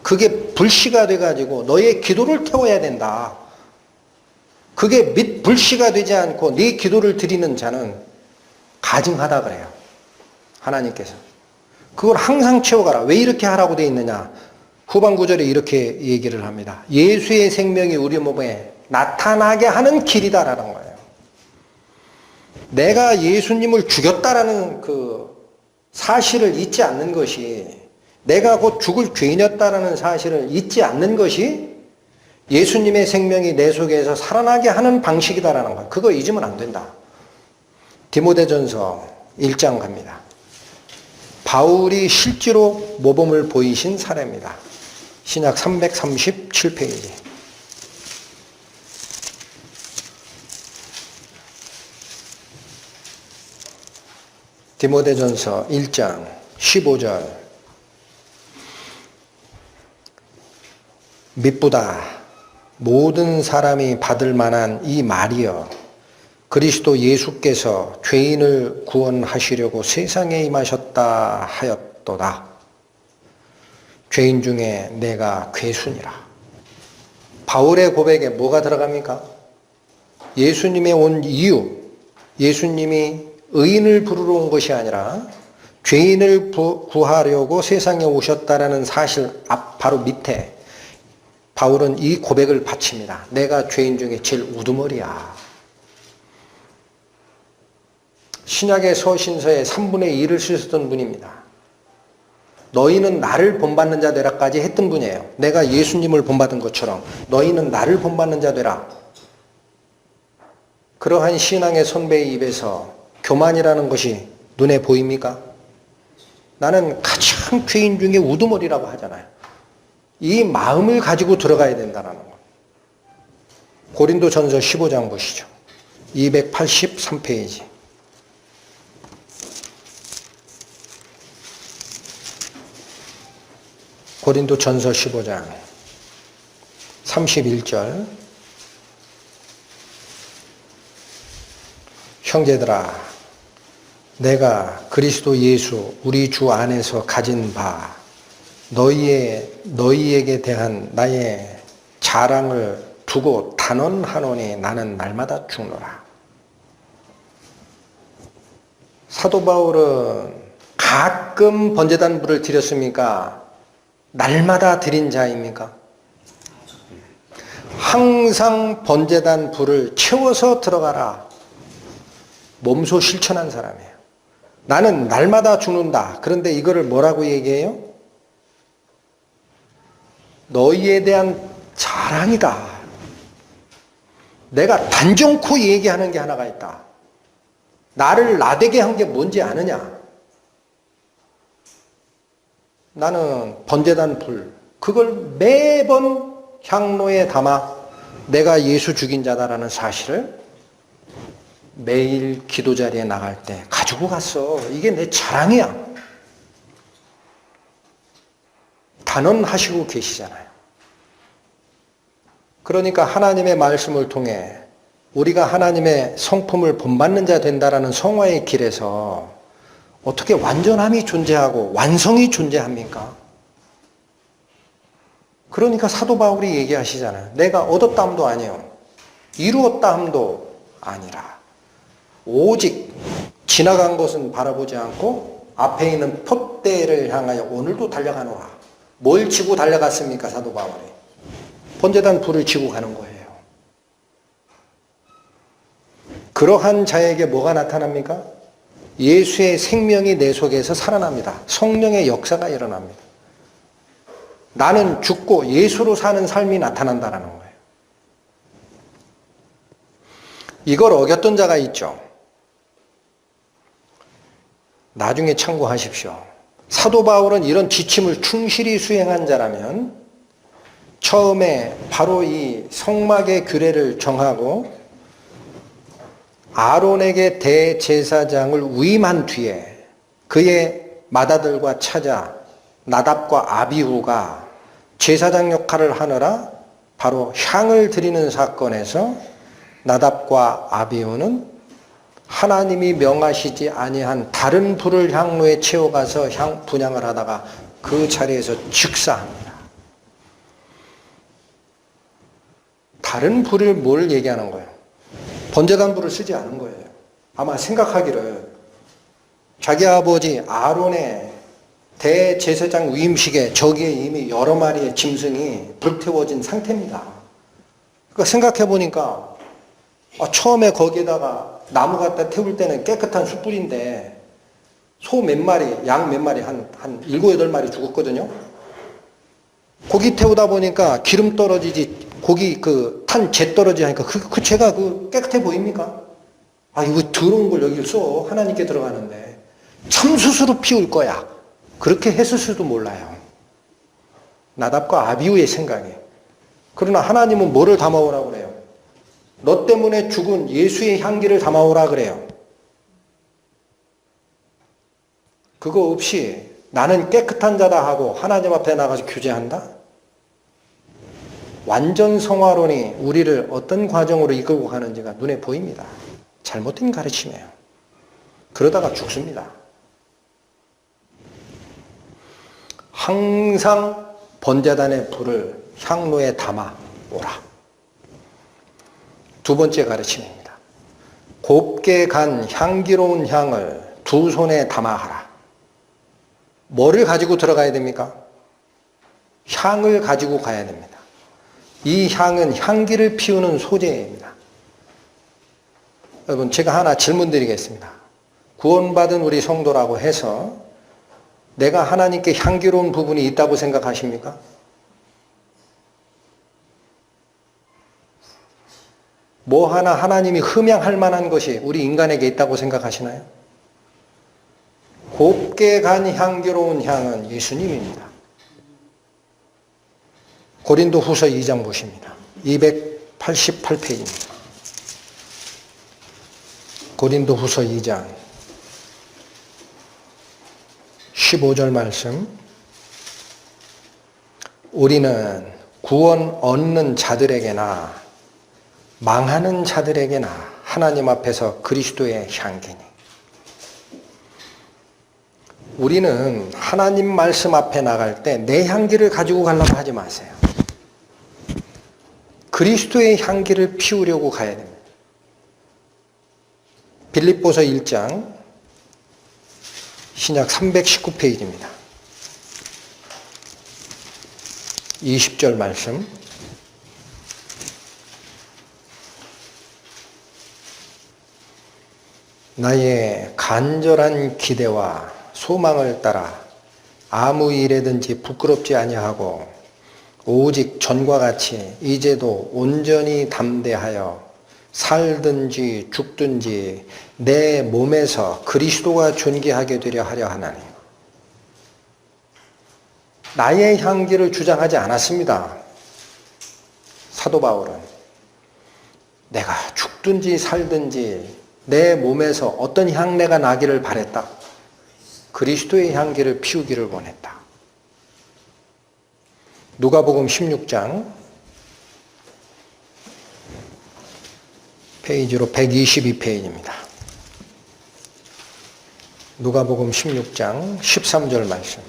그게 불씨가 돼가지고 너의 기도를 태워야 된다. 그게 불씨가 되지 않고 네 기도를 드리는 자는 가증하다 그래요. 하나님께서. 그걸 항상 채워가라. 왜 이렇게 하라고 되어 있느냐? 후반 구절에 이렇게 얘기를 합니다. 예수의 생명이 우리 몸에 나타나게 하는 길이다라는 거예요. 내가 예수님을 죽였다라는 그 사실을 잊지 않는 것이, 내가 곧 죽을 죄인이었다라는 사실을 잊지 않는 것이 예수님의 생명이 내 속에서 살아나게 하는 방식이다라는 거. 그거 잊으면 안 된다. 디모데전서 1장 갑니다. 바울이 실제로 모범을 보이신 사례입니다. 신약 337페이지. 디모데전서 1장 15절. 미쁘다 모든 사람이 받을 만한 이 말이여, 그리스도 예수께서 죄인을 구원하시려고 세상에 임하셨다 하였도다. 죄인 중에 내가 괴순이라. 바울의 고백에 뭐가 들어갑니까? 예수님의 온 이유, 예수님이 의인을 부르러 온 것이 아니라 죄인을 구하려고 세상에 오셨다라는 사실 바로 밑에 바울은 이 고백을 바칩니다. 내가 죄인 중에 제일 우두머리야. 신약의 서신서의 3분의 2를 쓰셨던 분입니다. 너희는 나를 본받는 자 되라까지 했던 분이에요. 내가 예수님을 본받은 것처럼 너희는 나를 본받는 자 되라. 그러한 신앙의 선배의 입에서 교만이라는 것이 눈에 보입니까? 나는 가장 죄인 중에 우두머리라고 하잖아요. 이 마음을 가지고 들어가야 된다는 것. 고린도전서 15장 보시죠. 283페이지. 고린도전서 15장 31절. 형제들아, 내가 그리스도 예수 우리 주 안에서 가진 바 너희에게 대한 나의 자랑을 두고 단언하노니 나는 날마다 죽노라. 사도 바울은 가끔 번제단 불을 드렸습니까? 날마다 드린 자입니까? 항상 번제단 불을 채워서 들어가라. 몸소 실천한 사람이에요. 나는 날마다 죽는다. 그런데 이거를 뭐라고 얘기해요? 너희에 대한 자랑이다. 내가 단정코 얘기하는 게 하나가 있다. 나를 나되게 한 게 뭔지 아느냐? 나는 번제단 불, 그걸 매번 향로에 담아 내가 예수 죽인 자다라는 사실을 매일 기도 자리에 나갈 때 가지고 갔어. 이게 내 자랑이야. 단언하시고 계시잖아요. 그러니까 하나님의 말씀을 통해 우리가 하나님의 성품을 본받는 자 된다라는 성화의 길에서 어떻게 완전함이 존재하고 완성이 존재합니까? 그러니까 사도 바울이 얘기하시잖아요. 내가 얻었다 함도 아니요, 이루었다 함도 아니라 오직 지나간 것은 바라보지 않고 앞에 있는 표대를 향하여 오늘도 달려가노라. 뭘 지고 달려갔습니까? 사도 바울이. 번제단 불을 지고 가는 거예요. 그러한 자에게 뭐가 나타납니까? 예수의 생명이 내 속에서 살아납니다. 성령의 역사가 일어납니다. 나는 죽고 예수로 사는 삶이 나타난다는 거예요. 이걸 어겼던 자가 있죠. 나중에 참고하십시오. 사도 바울은 이런 지침을 충실히 수행한 자라면 처음에 바로 이 성막의 규례를 정하고 아론에게 대제사장을 위임한 뒤에 그의 맏아들과 찾아 나답과 아비후가 제사장 역할을 하느라 바로 향을 드리는 사건에서 나답과 아비후는 하나님이 명하시지 아니한 다른 불을 향로에 채워가서 분향을 하다가 그 자리에서 즉사합니다. 다른 불을 뭘 얘기하는 거예요? 번제단 불을 쓰지 않은 거예요. 아마 생각하기를 자기 아버지 아론의 대제사장 위임식에 저기에 이미 여러 마리의 짐승이 불태워진 상태입니다. 그러니까 생각해 보니까 처음에 거기에다가 나무 갖다 태울 때는 깨끗한 숯불인데 소 몇 마리, 양 몇 마리, 한 7, 8마리 죽었거든요. 고기 태우다 보니까 기름 떨어지지, 고기 탄 재 떨어지지 하니까 그 재가 깨끗해 보입니까? 이거 더러운 걸 여기 써. 하나님께 들어가는데. 참숯으로 피울 거야. 그렇게 했을 수도 몰라요. 나답과 아비후의 생각이. 그러나 하나님은 뭐를 담아오라고 그래요? 너 때문에 죽은 예수의 향기를 담아오라 그래요. 그거 없이 나는 깨끗한 자다 하고 하나님 앞에 나가서 규제한다? 완전 성화론이 우리를 어떤 과정으로 이끌고 가는지가 눈에 보입니다. 잘못된 가르침이에요. 그러다가 죽습니다. 항상 번제단의 불을 향로에 담아 오라. 두 번째 가르침입니다. 곱게 간 향기로운 향을 두 손에 담아하라. 뭐를 가지고 들어가야 됩니까? 향을 가지고 가야 됩니다. 이 향은 향기를 피우는 소재입니다. 여러분, 제가 하나 질문 드리겠습니다. 구원받은 우리 성도라고 해서 내가 하나님께 향기로운 부분이 있다고 생각하십니까? 뭐 하나 하나님이 흠양할 만한 것이 우리 인간에게 있다고 생각하시나요? 곱게 간 향기로운 향은 예수님입니다. 고린도 후서 2장 보십니다. 288페이지입니다. 고린도 후서 2장 15절 말씀. 우리는 구원 얻는 자들에게나 망하는 자들에게나 하나님 앞에서 그리스도의 향기니. 우리는 하나님 말씀 앞에 나갈 때 내 향기를 가지고 가려고 하지 마세요. 그리스도의 향기를 피우려고 가야 됩니다. 빌립보서 1장 신약 319페이지입니다. 20절 말씀. 나의 간절한 기대와 소망을 따라 아무 일에든지 부끄럽지 아니하고 오직 전과 같이 이제도 온전히 담대하여 살든지 죽든지 내 몸에서 그리스도가 존귀하게 되려 하려 하나니. 나의 향기를 주장하지 않았습니다. 사도 바울은 내가 죽든지 살든지 내 몸에서 어떤 향내가 나기를 바랬다. 그리스도의 향기를 피우기를 원했다. 누가복음 16장 페이지로 122페이지입니다. 누가복음 16장 13절 말씀.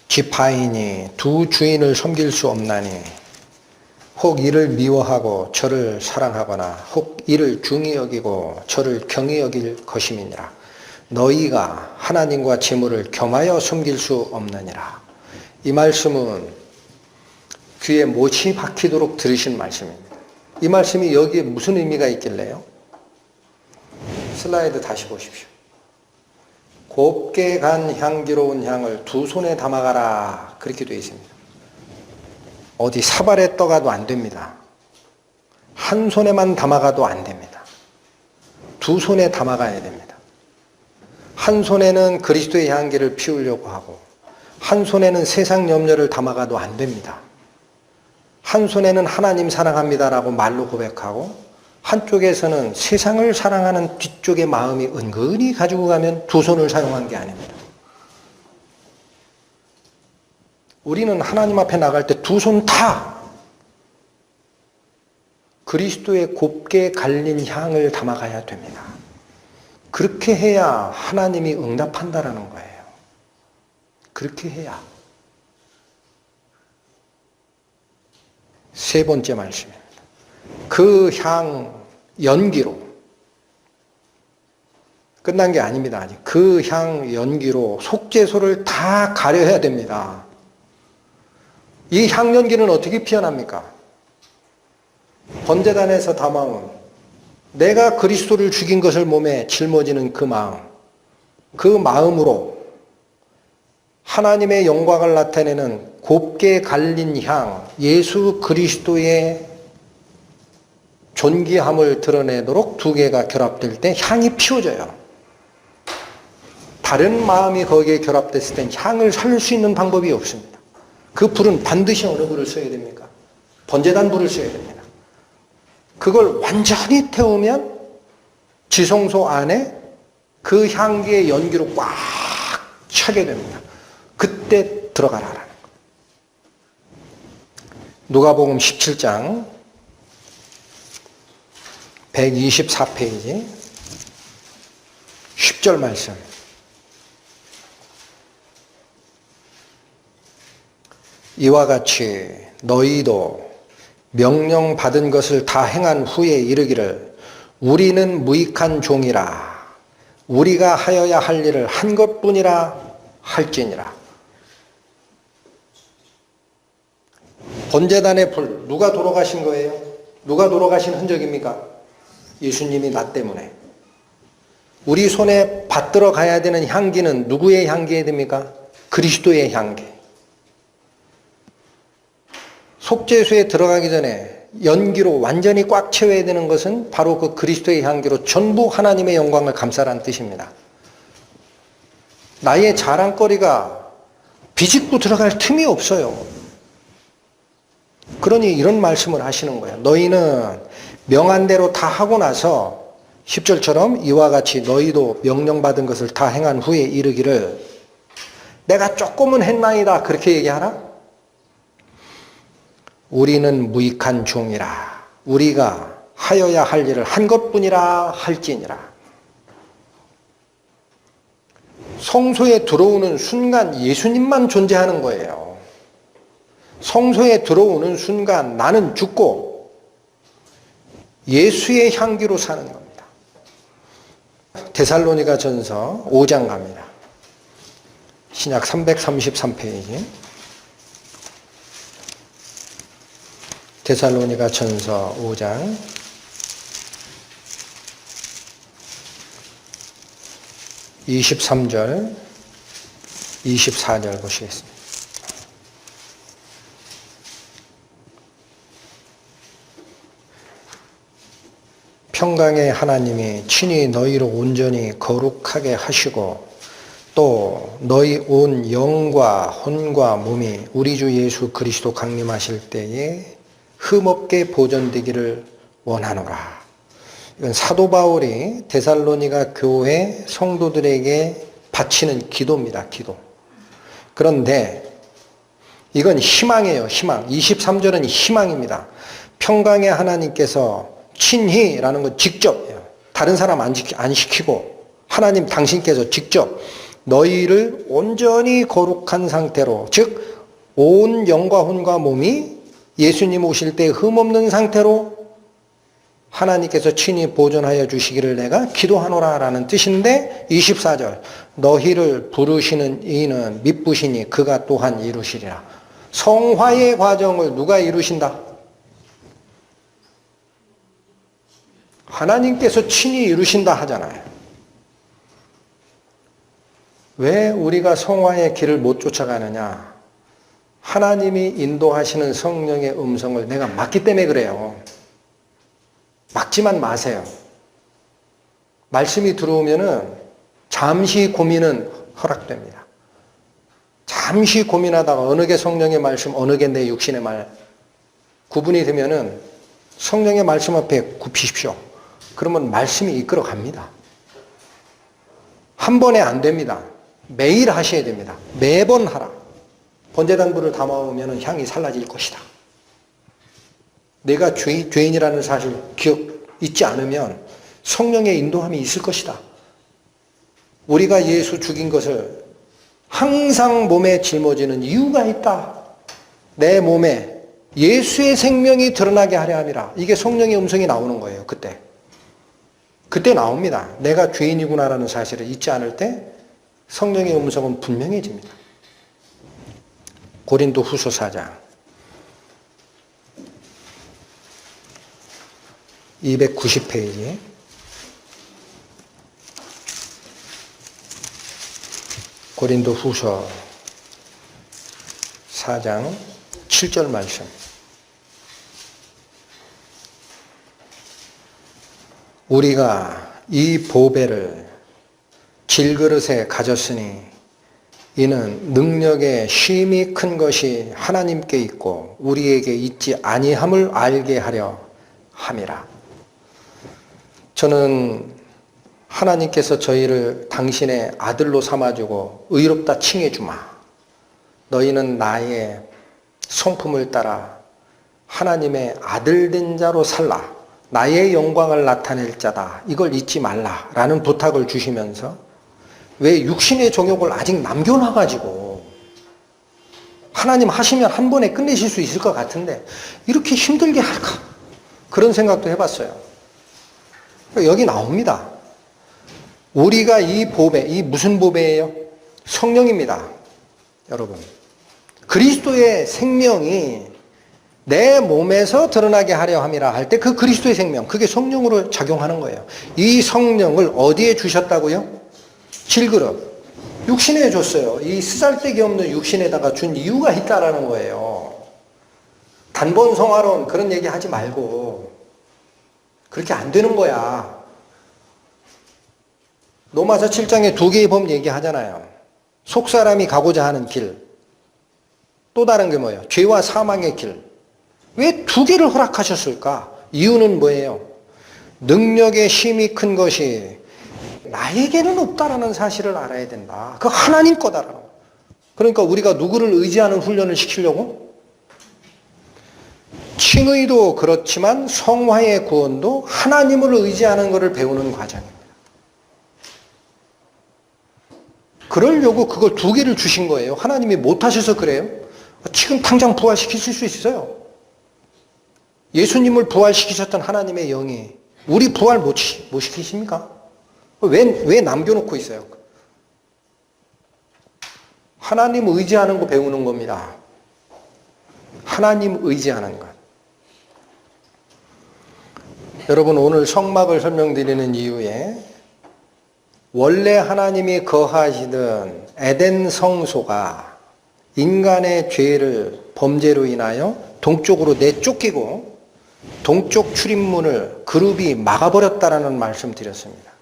지파인이 두 주인을 섬길 수 없나니 혹 이를 미워하고 저를 사랑하거나 혹 이를 중히 여기고 저를 경히 여길 것임이니라. 너희가 하나님과 재물을 겸하여 숨길 수 없느니라. 이 말씀은 귀에 못이 박히도록 들으신 말씀입니다. 이 말씀이 여기에 무슨 의미가 있길래요? 슬라이드 다시 보십시오. 곱게 간 향기로운 향을 두 손에 담아가라. 그렇게 되어 있습니다. 어디 사발에 떠가도 안 됩니다. 한 손에만 담아가도 안 됩니다. 두 손에 담아가야 됩니다. 한 손에는 그리스도의 향기를 피우려고 하고 한 손에는 세상 염려를 담아가도 안 됩니다. 한 손에는 하나님 사랑합니다라고 말로 고백하고 한쪽에서는 세상을 사랑하는 뒤쪽의 마음이 은근히 가지고 가면 두 손을 사용한 게 아닙니다. 우리는 하나님 앞에 나갈 때 두 손 다 그리스도의 곱게 갈린 향을 담아가야 됩니다. 그렇게 해야 하나님이 응답한다라는 거예요. 그렇게 해야. 세 번째 말씀입니다. 그 향 연기로 끝난 게 아닙니다. 아직. 그 향 연기로 속죄소를 다 가려야 됩니다. 이 향 연기는 어떻게 피어납니까? 번제단에서 담아온 내가 그리스도를 죽인 것을 몸에 짊어지는 그 마음, 그 마음으로 하나님의 영광을 나타내는 곱게 갈린 향, 예수 그리스도의 존귀함을 드러내도록 두 개가 결합될 때 향이 피워져요. 다른 마음이 거기에 결합됐을 땐 향을 살릴 수 있는 방법이 없습니다. 그 불은 반드시 어느 불을 써야 됩니까? 번제단 불을 써야 됩니다. 그걸 완전히 태우면 지성소 안에 그 향기의 연기로 꽉 차게 됩니다. 그때 들어가라라는 거예요. 누가복음 17장 124페이지 10절 말씀. 이와 같이 너희도 명령 받은 것을 다 행한 후에 이르기를 우리는 무익한 종이라 우리가 하여야 할 일을 한 것뿐이라 할지니라. 번제단의 불 누가 돌아가신 거예요? 누가 돌아가신 흔적입니까? 예수님이 나 때문에. 우리 손에 받들어 가야 되는 향기는 누구의 향기여야 됩니까? 그리스도의 향기. 속죄소에 들어가기 전에 연기로 완전히 꽉 채워야 되는 것은 바로 그 그리스도의 향기로 전부 하나님의 영광을 감싸라는 뜻입니다. 나의 자랑거리가 비집고 들어갈 틈이 없어요. 그러니 이런 말씀을 하시는 거예요. 너희는 명한 대로 다 하고 나서 10절처럼 이와 같이 너희도 명령받은 것을 다 행한 후에 이르기를 내가 조금은 했나이다 그렇게 얘기하나? 우리는 무익한 종이라 우리가 하여야 할 일을 한 것뿐이라 할지니라. 성소에 들어오는 순간 예수님만 존재하는 거예요. 성소에 들어오는 순간 나는 죽고 예수의 향기로 사는 겁니다. 데살로니가 전서 5장 갑니다. 신약 333페이지. 데살로니가 전서 5장 23절 24절 보시겠습니다. 평강의 하나님이 친히 너희를 온전히 거룩하게 하시고 또 너희 온 영과 혼과 몸이 우리 주 예수 그리스도 강림하실 때에 흠없게 보존되기를 원하노라. 이건 사도 바울이 데살로니가 교회 성도들에게 바치는 기도입니다. 기도. 그런데 이건 희망이에요. 희망. 23절은 희망입니다. 평강의 하나님께서 친히라는 건 직접이에요. 다른 사람 안 시키고 하나님 당신께서 직접 너희를 온전히 거룩한 상태로 즉 온 영과 혼과 몸이 예수님 오실 때 흠없는 상태로 하나님께서 친히 보존하여 주시기를 내가 기도하노라 라는 뜻인데 24절 너희를 부르시는 이는 미쁘시니 그가 또한 이루시리라. 성화의 과정을 누가 이루신다? 하나님께서 친히 이루신다 하잖아요. 왜 우리가 성화의 길을 못 쫓아가느냐? 하나님이 인도하시는 성령의 음성을 내가 막기 때문에 그래요. 막지만 마세요. 말씀이 들어오면은 잠시 고민은 허락됩니다. 잠시 고민하다가 어느 게 성령의 말씀, 어느 게 내 육신의 말 구분이 되면은 성령의 말씀 앞에 굽히십시오. 그러면 말씀이 이끌어 갑니다. 한 번에 안 됩니다. 매일 하셔야 됩니다. 매번 하라. 번제단불을 담아오면 향이 살라질 것이다. 내가 죄인이라는 사실 기억 잊지 않으면 성령의 인도함이 있을 것이다. 우리가 예수 죽인 것을 항상 몸에 짊어지는 이유가 있다. 내 몸에 예수의 생명이 드러나게 하려 함이라. 이게 성령의 음성이 나오는 거예요. 그때 나옵니다. 내가 죄인이구나라는 사실을 잊지 않을 때 성령의 음성은 분명해집니다. 고린도후서 4장 290페이지 고린도후서 4장 7절 말씀. 우리가 이 보배를 질그릇에 가졌으니 이는 능력의 쉼이 큰 것이 하나님께 있고 우리에게 있지 아니함을 알게 하려 함이라. 저는 하나님께서 저희를 당신의 아들로 삼아주고 의롭다 칭해주마. 너희는 나의 성품을 따라 하나님의 아들된 자로 살라. 나의 영광을 나타낼 자다. 이걸 잊지 말라라는 부탁을 주시면서 왜 육신의 정욕을 아직 남겨놔가지고 하나님 하시면 한 번에 끝내실 수 있을 것 같은데 이렇게 힘들게 할까? 그런 생각도 해봤어요. 여기 나옵니다. 우리가 이 보배, 이 무슨 보배예요? 성령입니다. 여러분. 그리스도의 생명이 내 몸에서 드러나게 하려 함이라 할 때 그 그리스도의 생명, 그게 성령으로 작용하는 거예요. 이 성령을 어디에 주셨다고요? 질그릇. 육신에 줬어요. 이 쓰잘데기 없는 육신에다가 준 이유가 있다라는 거예요. 단번성화론 그런 얘기 하지 말고 그렇게 안 되는 거야. 로마서 7장에 두 개의 법 얘기하잖아요. 속사람이 가고자 하는 길. 또 다른 게 뭐예요? 죄와 사망의 길. 왜 두 개를 허락하셨을까? 이유는 뭐예요? 능력의 힘이 큰 것이 나에게는 없다라는 사실을 알아야 된다. 그 하나님 거다라는 거. 그러니까 우리가 누구를 의지하는 훈련을 시키려고? 칭의도 그렇지만 성화의 구원도 하나님을 의지하는 것을 배우는 과정입니다. 그러려고 그걸 두 개를 주신 거예요. 하나님이 못하셔서 그래요? 지금 당장 부활시키실 수 있어요. 예수님을 부활시키셨던 하나님의 영이 우리 부활 못 시키십니까? 왜 남겨놓고 있어요? 하나님 의지하는 거 배우는 겁니다. 하나님 의지하는 것. 여러분 오늘 성막을 설명드리는 이유에 원래 하나님이 거하시던 에덴 성소가 인간의 죄를 범죄로 인하여 동쪽으로 내쫓기고 동쪽 출입문을 그룹이 막아버렸다라는 말씀 드렸습니다.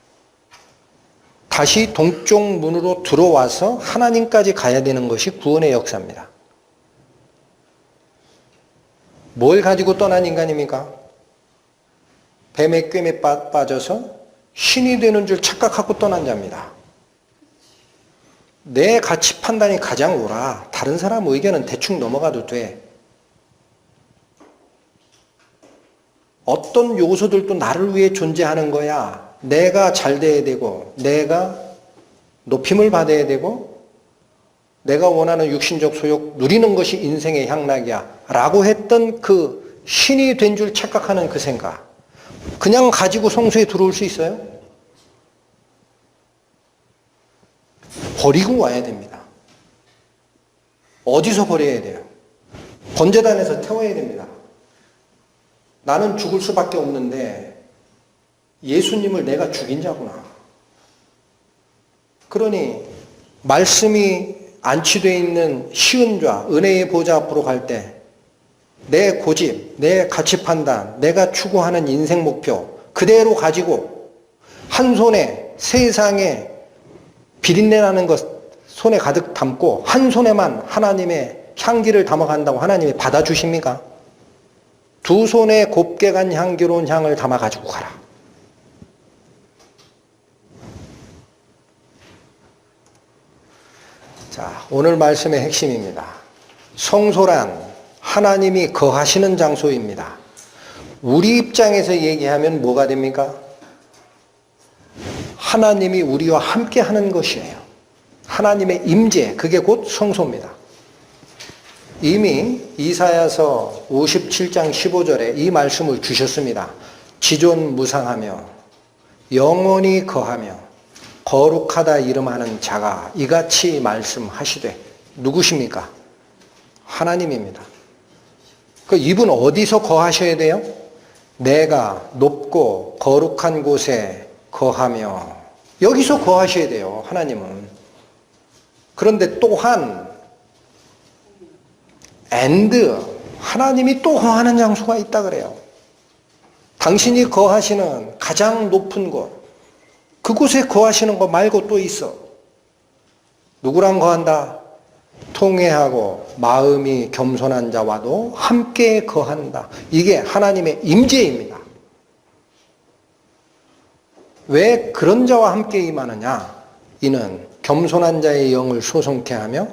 다시 동쪽 문으로 들어와서 하나님까지 가야 되는 것이 구원의 역사입니다. 뭘 가지고 떠난 인간입니까? 뱀의 꿰매 빠져서 신이 되는 줄 착각하고 떠난 자입니다. 내 가치 판단이 가장 옳아. 다른 사람 의견은 대충 넘어가도 돼. 어떤 요소들도 나를 위해 존재하는 거야. 내가 잘 돼야 되고, 내가 높임을 받아야 되고, 내가 원하는 육신적 소욕 누리는 것이 인생의 향락이야 라고 했던 그 신이 된 줄 착각하는 그 생각, 그냥 가지고 성소에 들어올 수 있어요? 버리고 와야 됩니다. 어디서 버려야 돼요? 번제단에서 태워야 됩니다. 나는 죽을 수밖에 없는데 예수님을 내가 죽인 자구나. 그러니 말씀이 안치되어 있는 시은좌 은혜의 보좌 앞으로 갈 때 내 고집, 내 가치 판단, 내가 추구하는 인생 목표 그대로 가지고 한 손에 세상에 비린내 나는 것 손에 가득 담고 한 손에만 하나님의 향기를 담아간다고 하나님이 받아주십니까? 두 손에 곱게 간 향기로운 향을 담아 가지고 가라. 자, 오늘 말씀의 핵심입니다. 성소란 하나님이 거하시는 장소입니다. 우리 입장에서 얘기하면 뭐가 됩니까? 하나님이 우리와 함께 하는 것이에요. 하나님의 임재, 그게 곧 성소입니다. 이미 이사야서 57장 15절에 이 말씀을 주셨습니다. 지존무상하며 영원히 거하며 거룩하다 이름하는 자가 이같이 말씀하시되, 누구십니까? 하나님입니다. 그 이분 어디서 거하셔야 돼요? 내가 높고 거룩한 곳에 거하며, 여기서 거하셔야 돼요, 하나님은. 그런데 또한 하나님이 또 거하는 장소가 있다 그래요. 당신이 거하시는 가장 높은 곳, 그곳에 거하시는 것 말고 또 있어. 누구랑 거한다? 통회하고 마음이 겸손한 자와도 함께 거한다. 이게 하나님의 임재입니다. 왜 그런 자와 함께 임하느냐? 이는 겸손한 자의 영을 소송케 하며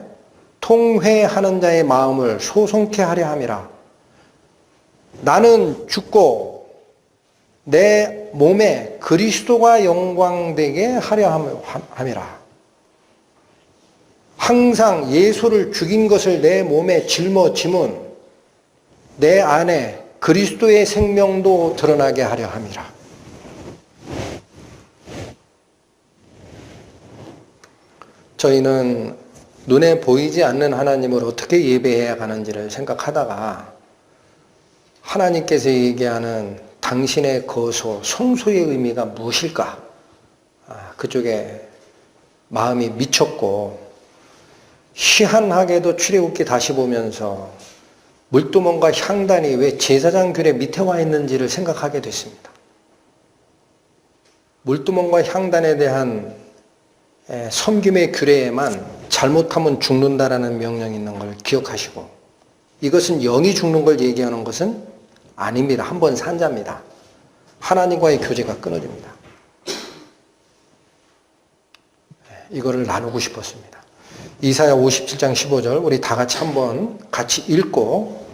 통회하는 자의 마음을 소송케 하려 함이라. 나는 죽고 내 몸에 그리스도가 영광되게 하려 함이라. 항상 예수를 죽인 것을 내 몸에 짊어짐은 내 안에 그리스도의 생명도 드러나게 하려 함이라. 저희는 눈에 보이지 않는 하나님을 어떻게 예배해야 하는지를 생각하다가 하나님께서 얘기하는 당신의 거소, 성소의 의미가 무엇일까? 그쪽에 마음이 미쳤고, 희한하게도 출애굽기 다시 보면서 물두멍과 향단이 왜 제사장 귤의 밑에 와 있는지를 생각하게 됐습니다. 물두멍과 향단에 대한 섬김의 규례에만 잘못하면 죽는다라는 명령이 있는 걸 기억하시고, 이것은 영이 죽는 걸 얘기하는 것은 아닙니다. 한 번 산 자입니다. 하나님과의 교제가 끊어집니다. 이거를 나누고 싶었습니다. 이사야 57장 15절 우리 다 같이 한번 같이 읽고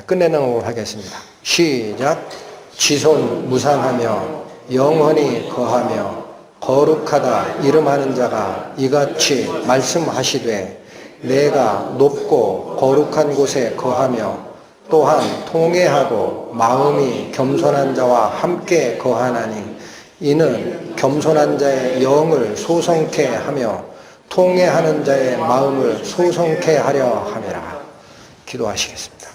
끝내는 하겠습니다. 시작. 지손 무상하며 영원히 거하며 거룩하다 이름하는 자가 이같이 말씀하시되, 내가 높고 거룩한 곳에 거하며 또한 통회하고 마음이 겸손한 자와 함께 거하나니, 이는 겸손한 자의 영을 소성케 하며 통회하는 자의 마음을 소성케 하려 함이라. 기도하시겠습니다.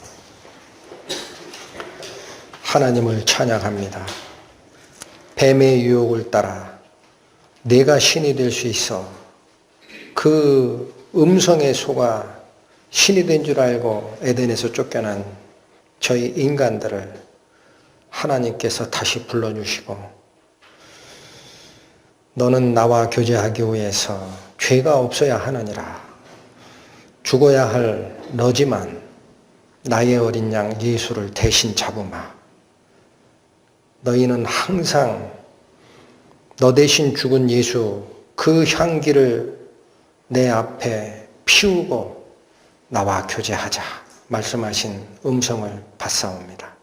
하나님을 찬양합니다. 뱀의 유혹을 따라 내가 신이 될 수 있어 그 음성에 속아 신이 된 줄 알고 에덴에서 쫓겨난 저희 인간들을 하나님께서 다시 불러주시고, 너는 나와 교제하기 위해서 죄가 없어야 하느니라. 죽어야 할 너지만 나의 어린 양 예수를 대신 잡으마. 너희는 항상 너 대신 죽은 예수 그 향기를 내 앞에 피우고 나와 교제하자 말씀하신 음성을 받사옵니다.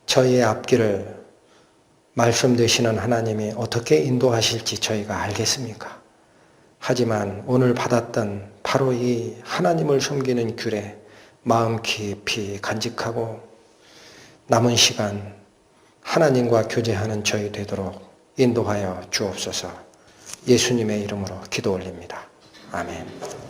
저희의 앞길을 말씀 되시는 하나님이 어떻게 인도하실지 저희가 알겠습니까? 하지만 오늘 받았던 바로 이 하나님을 섬기는 규례 마음 깊이 간직하고 남은 시간 하나님과 교제하는 저희 되도록 인도하여 주옵소서. 예수님의 이름으로 기도 올립니다. 아멘.